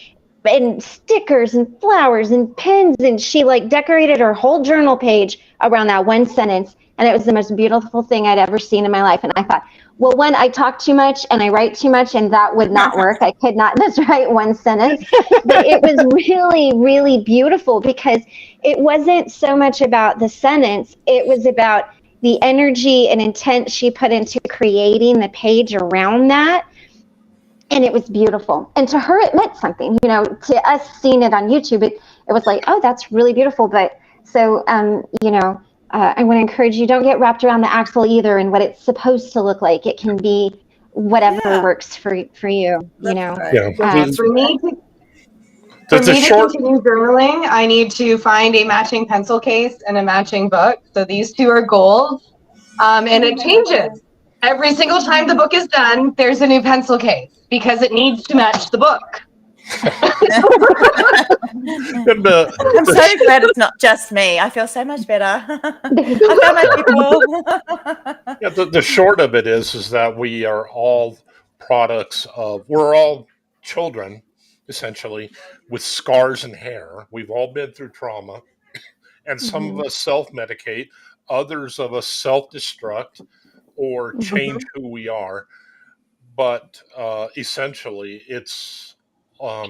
stickers and flowers and pens, and she like decorated her whole journal page around that one sentence. And it was the most beautiful thing I'd ever seen in my life. And I thought, well, one, I talk too much and I write too much, and that would not work. I could not just write one sentence. But it was really, really beautiful, because it wasn't so much about the sentence. It was about the energy and intent she put into creating the page around that. And it was beautiful. And to her, it meant something. To us seeing it on YouTube, it was like, oh, that's really beautiful. But so, I want to encourage you, don't get wrapped around the axle either and what it's supposed to look like. It can be whatever works for you, Right. Yeah. For me to continue journaling, I need to find a matching pencil case and a matching book. So these two are goals. And it changes. Every single time the book is done, there's a new pencil case, because it needs to match the book. I'm so glad it's not just me. I feel so much better. I found my people. Yeah, the short of it is that we are all products of, we're all children, essentially, with scars and hair. We've all been through trauma, and some of us self-medicate, others of us self-destruct or change who we are. But essentially, it's all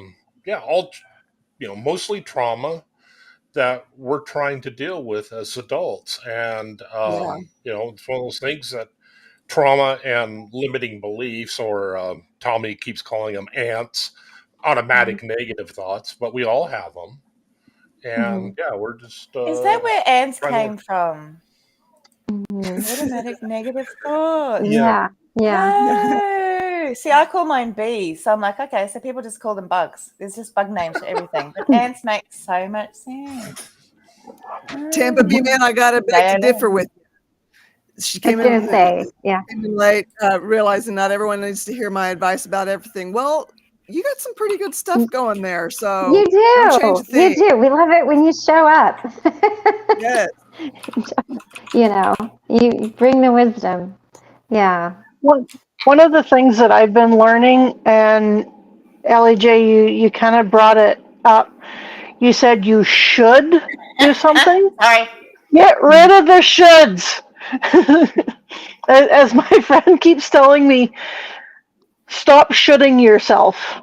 mostly trauma that we're trying to deal with as adults, and it's one of those things that trauma and limiting beliefs, or Tommy keeps calling them ants, automatic negative thoughts, but we all have them, and we're just Is that where ants trying to came from? Automatic negative thoughts. Yeah. Oh, See, I call mine bees, so I'm like, okay, so people just call them bugs. There's just bug names for everything. But ants make so much sense. Tampa Bee man, I got to beg to differ with you. She I was came going to in, say, yeah. came in late, realizing not everyone needs to hear my advice about everything. Well, you got some pretty good stuff going there, so You don't change do. the theme. You do. We love it when you show up. Yes. You know, you bring the wisdom. Yeah. One of the things that I've been learning, and LEJ, you kind of brought it up. You said you should do something. Sorry. Get rid of the shoulds. As my friend keeps telling me, stop shoulding yourself.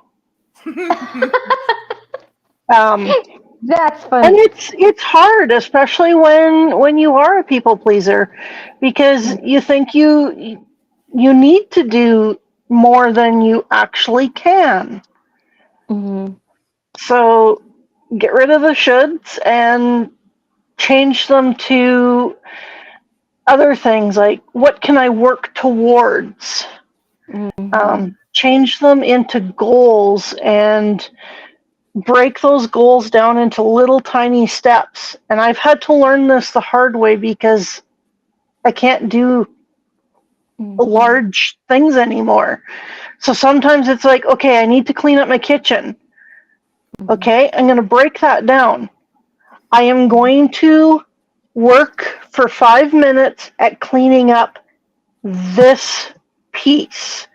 That's funny. And it's hard, especially when you are a people pleaser, because you think you need to do more than you actually can. Mm-hmm. So get rid of the shoulds and change them to other things like, what can I work towards? Mm-hmm. Change them into goals and break those goals down into little tiny steps. And I've had to learn this the hard way because I can't do large things anymore. So sometimes it's like, okay, I need to clean up my kitchen. Okay, I'm going to break that down. I am going to work for 5 minutes at cleaning up this piece.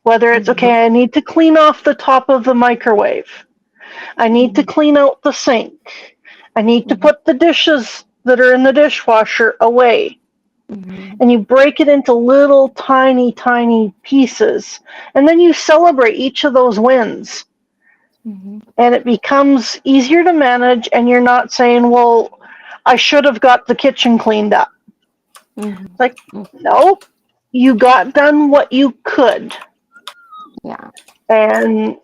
Whether it's, okay, I need to clean off the top of the microwave. I need to clean out the sink. I need to put the dishes that are in the dishwasher away. And you break it into little tiny, tiny pieces. And then you celebrate each of those wins. And it becomes easier to manage, and you're not saying, well, I should have got the kitchen cleaned up. It's like, no, you got done what you could. Yeah. And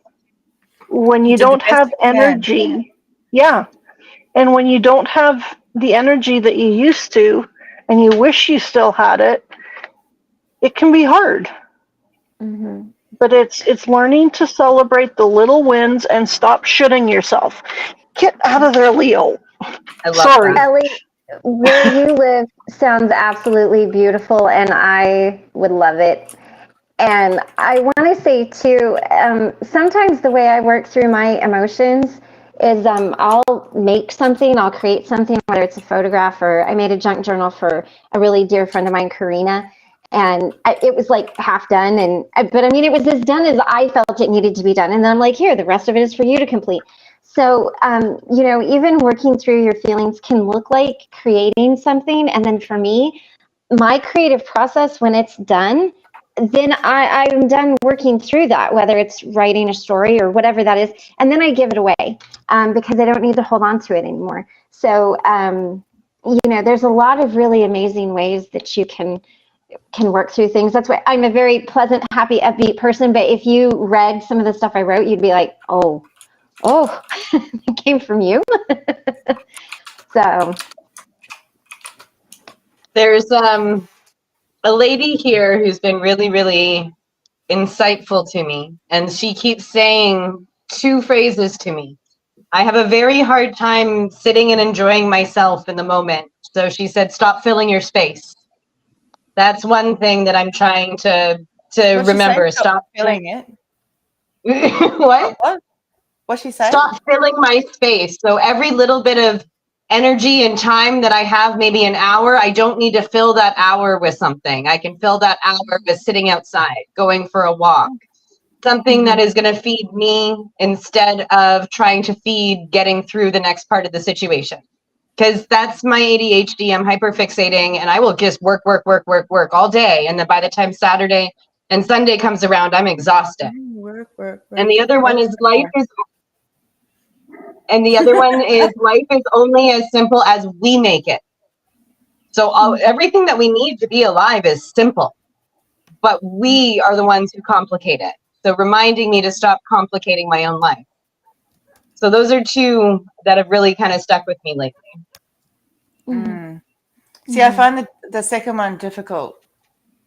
when you don't have energy, and when you don't have the energy that you used to, and you wish you still had it, it can be hard. But it's learning to celebrate the little wins and stop shooting yourself. Get out of there, Leo. I love Sorry. that. Ellie, where you live sounds absolutely beautiful, and I would love it. And I want to say too, sometimes the way I work through my emotions is I'll make something, I'll create something, whether it's a photograph or I made a junk journal for a really dear friend of mine, Karina. And it was like half done, but I mean, it was as done as I felt it needed to be done. And then I'm like, here, the rest of it is for you to complete. So, you know, even working through your feelings can look like creating something. And then for me, my creative process, when it's done, then I'm done working through that, whether it's writing a story or whatever that is. And then I give it away because I don't need to hold on to it anymore. So, you know, there's a lot of really amazing ways that you can work through things. That's why I'm a very pleasant, happy, upbeat person. But if you read some of the stuff I wrote, you'd be like, oh, it came from you. So there's a lady here who's been really, really insightful to me, and she keeps saying 2 phrases to me. I have a very hard time sitting and enjoying myself in the moment. So she said, stop filling your space. That's one thing that I'm trying to remember. Stop filling it. What? What's she saying? Stop filling my space. So every little bit of energy and time that I have, maybe an hour, I don't need to fill that hour with something. I can fill that hour with sitting outside, going for a walk, something that is going to feed me instead of trying to feed getting through the next part of the situation. Because that's my ADHD. I'm hyperfixating, and I will just work all day. And then by the time Saturday and Sunday comes around, I'm exhausted. Work. And the other one is life is only as simple as we make it. So everything that we need to be alive is simple, but we are the ones who complicate it. So reminding me to stop complicating my own life. So those are 2 that have really kind of stuck with me lately. See, I find the second one difficult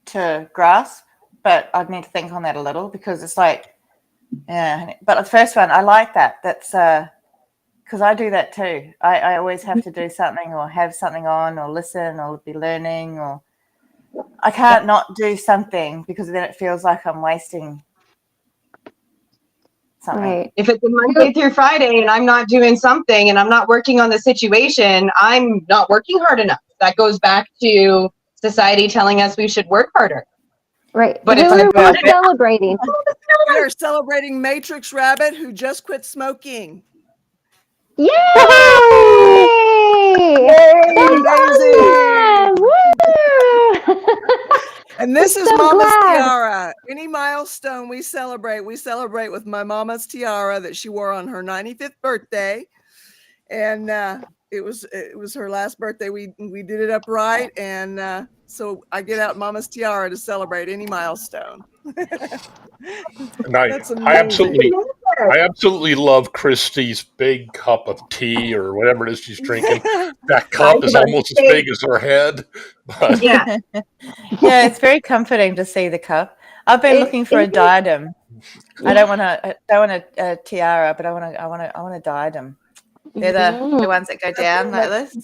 to grasp but I'd need to think on that a little because it's like, yeah. But the first one, I like that. That's because I do that too. I always have to do something or have something on or listen or be learning, or I can't not do something because then it feels like I'm wasting something. Right. If it's a Monday through Friday and I'm not doing something and I'm not working on the situation, I'm not working hard enough. That goes back to society telling us we should work harder. Right. But Who if are I'm we celebrating? We are celebrating Matrix Rabbit, who just quit smoking. Yay! Amazing. Awesome! Woo! And this I'm is so Mama's glad. tiara. Any milestone we celebrate with my Mama's tiara that she wore on her 95th birthday. And it was her last birthday. We did it upright, and so I get out Mama's tiara to celebrate any milestone. And That's I amazing. absolutely love Christy's big cup of tea or whatever it is she's drinking. That cup is almost as big as her head. But Yeah. Yeah, it's very comforting to see the cup. I've been looking for a diadem. I don't want a tiara, but I want a diadem. They're the ones that go down like this.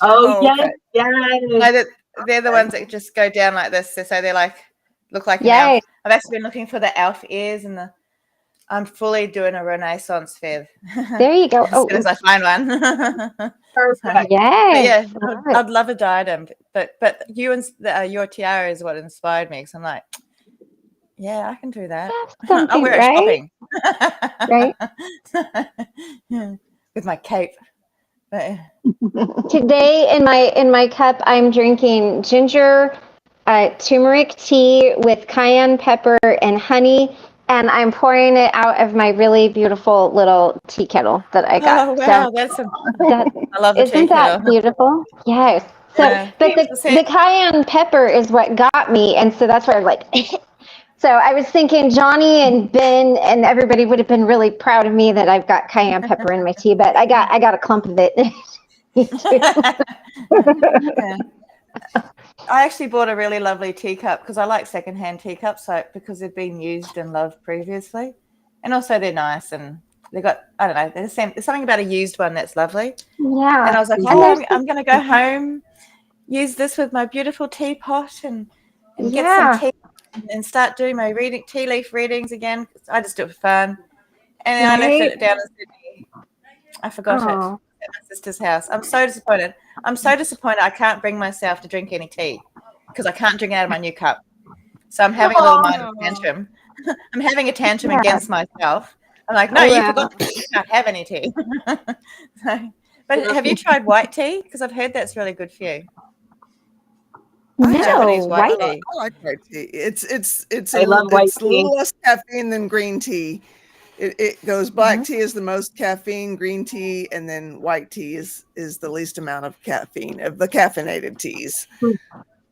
Okay. No, they're the ones that just go down like this. So they like look like an Yay. elf. I've actually been looking for the elf ears and I'm fully doing a Renaissance fav. There you go. As soon as I find one. Perfect. Yay. But yeah, All right. I'd love a diadem. But you and your tiara is what inspired me. Because I'm like, yeah, I can do that. Something, I'll wear it right? shopping. Right. With my cape. But, Today in my cup, I'm drinking ginger turmeric tea with cayenne pepper and honey, and I'm pouring it out of my really beautiful little tea kettle that I got. oh wow, I love the tea Isn't that kettle. beautiful? Yes. So, but the cayenne pepper is what got me, and so that's why I'm like. So I was thinking Johnny and Ben and everybody would have been really proud of me that I've got cayenne pepper in my tea, but I got a clump of it. Yeah. I actually bought a really lovely teacup because I like secondhand teacups, because they've been used and loved previously, and also they're nice and they got there's something about a used one that's lovely. Yeah. And I was like, I'm going to go home, use this with my beautiful teapot and get some tea. And start doing my tea leaf readings again. I just do it for fun. And then I left it down in Sydney. I forgot it at my sister's house. I'm so disappointed. I can't bring myself to drink any tea because I can't drink it out of my new cup. So I'm having a little minor tantrum. I'm having a tantrum against myself. I'm like, no, you forgot you can't have any tea. But have you tried white tea? Because I've heard that's really good for you. Japanese white tea. I like white tea. It's I love white tea. A little less caffeine than green tea. It goes black tea is the most caffeine, green tea, and then white tea is the least amount of caffeine of the caffeinated teas.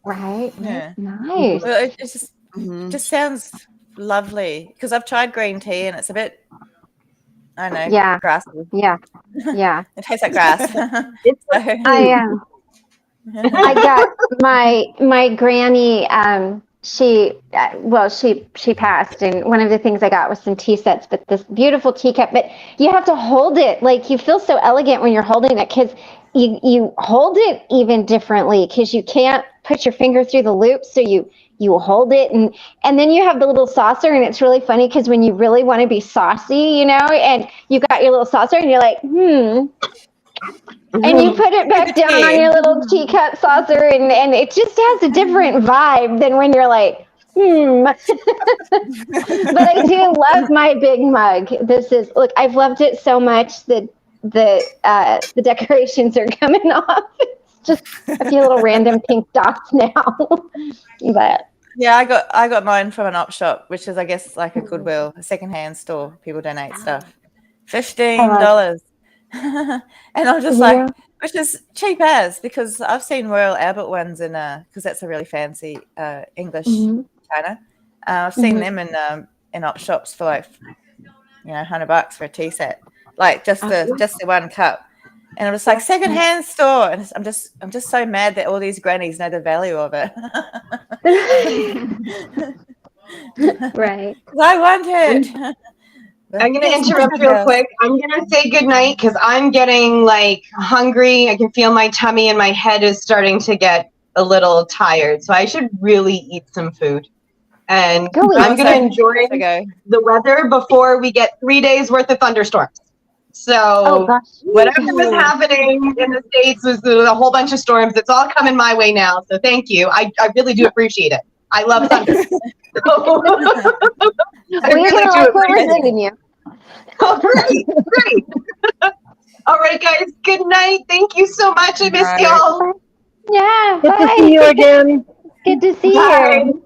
Right. Yeah. Nice. Well, it just sounds lovely because I've tried green tea and it's a bit, I don't know, grassy. Yeah. It tastes like grass. I got my granny. She passed, and one of the things I got was some tea sets, but this beautiful teacup. But you have to hold it, like you feel so elegant when you're holding it, because you hold it even differently because you can't put your finger through the loop, so you hold it, and then you have the little saucer, and it's really funny because when you really want to be saucy, and you got your little saucer, and you're like, and you put it back down on your little teacup saucer, and it just has a different vibe than when you're like, But I do love my big mug. I've loved it so much that the decorations are coming off. It's just a few little random pink dots now. But yeah, I got mine from an op shop, which is, I guess, like a Goodwill, a secondhand store. People donate stuff. $15. And I'm just like, which is cheap as, because I've seen Royal Albert ones because that's a really fancy English China. I've seen them in op shops for like $100 for a tea set, like just the one cup. And I'm just like, secondhand store, and I'm just so mad that all these grannies know the value of it. Right. I want it. I'm going to interrupt real quick. I'm going to say goodnight because I'm getting like hungry. I can feel my tummy and my head is starting to get a little tired. So I should really eat some food. And Go I'm eat. going to enjoy the weather before we get 3 days worth of thunderstorms. Oh So gosh. whatever was happening in the States was a whole bunch of storms. It's all coming my way now. So thank you. I really do appreciate it. I love thunder. I We're really gonna do like what we're appreciate it. giving you. Oh, great, great. All right, guys. Good night. Thank you so much. I missed y'all. Yeah. Good Bye. to see you again. Good to see Bye. you.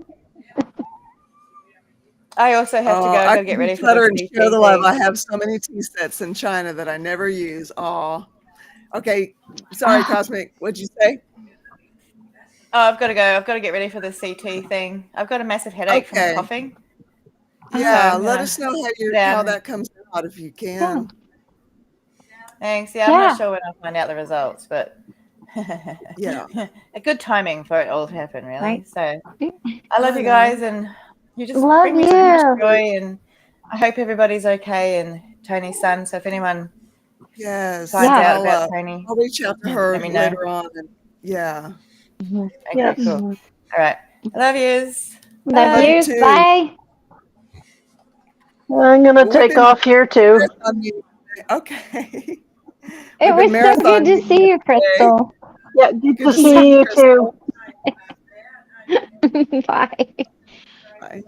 I also have to go. I I gotta get can ready for declutter the and share the CT love. thing. I have so many tea sets in China that I never use. Oh, okay. Sorry, Cosmic. What'd you say? Oh, I've got to go. I've got to get ready for the CT thing. I've got a massive headache from Okay. coughing. Yeah, So I'm let gonna us know sit how down. that comes out if you can. Thanks. Yeah, I'm not sure when I'll find out the results, but Yeah. a good timing for it all to happen, really. Right. So I love I you know. guys, and you just Love bring me so much you. joy, and I hope everybody's okay. And Tony's son. So if anyone Yes. finds out about I'll Tony, reach out to her let me know. later on. And yeah. Mhm. Okay, Yes. cool. All right. I love yous. Love Love you you. too. Bye. I'm going to We've take been off here too. marathon meeting today. Okay. It We've been was so good marathon to meeting see you, today. Crystal. Yeah, good Good to to see see you, you too. Crystal. Bye. Bye.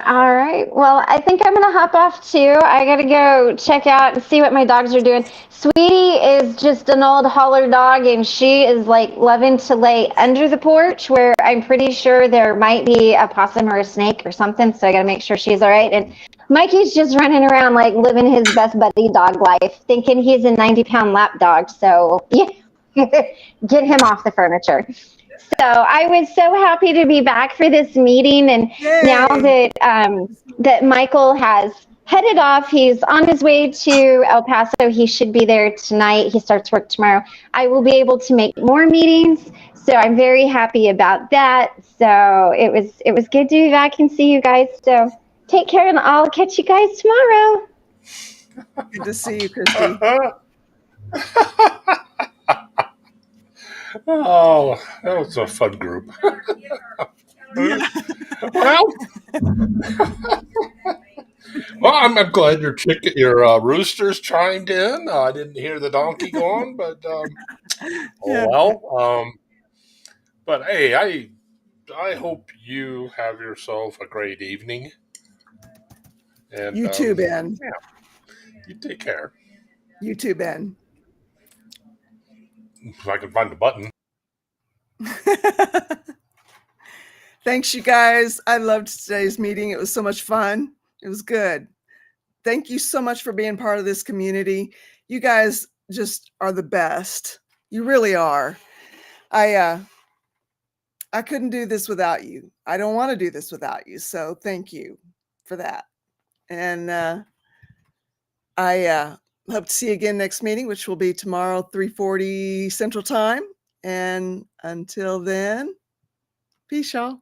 All right. Well, I think I'm going to hop off too. I got to go check out and see what my dogs are doing. Sweetie is just an old holler dog, and she is like loving to lay under the porch where I'm pretty sure there might be a possum or a snake or something. So I got to make sure she's all right. And Mikey's just running around like living his best buddy dog life, thinking he's a 90-pound lap dog. So yeah, get him off the furniture. So I was so happy to be back for this meeting, and now Yay. that Michael has headed off, he's on his way to El Paso. He should be there tonight. He starts work tomorrow. I will be able to make more meetings, so I'm very happy about that. So it was good to be back and see you guys. So take care, and I'll catch you guys tomorrow. Good to see you, Christy. Oh, that was a fun group. Yeah. Well, I'm glad your roosters chimed in. I didn't hear the donkey go on, but Yeah. But hey, I hope you have yourself a great evening, and You too, Ben. yeah, you take care. You too, Ben. If I can find the button. Thanks, you guys. I loved today's meeting. It was so much fun. It was good. Thank you so much for being part of this community. You guys just are the best. You really are. I couldn't do this without you. I don't want to do this without you. So thank you for that. And I hope to see you again next meeting, which will be tomorrow, 3:40 Central Time. And until then, peace, y'all.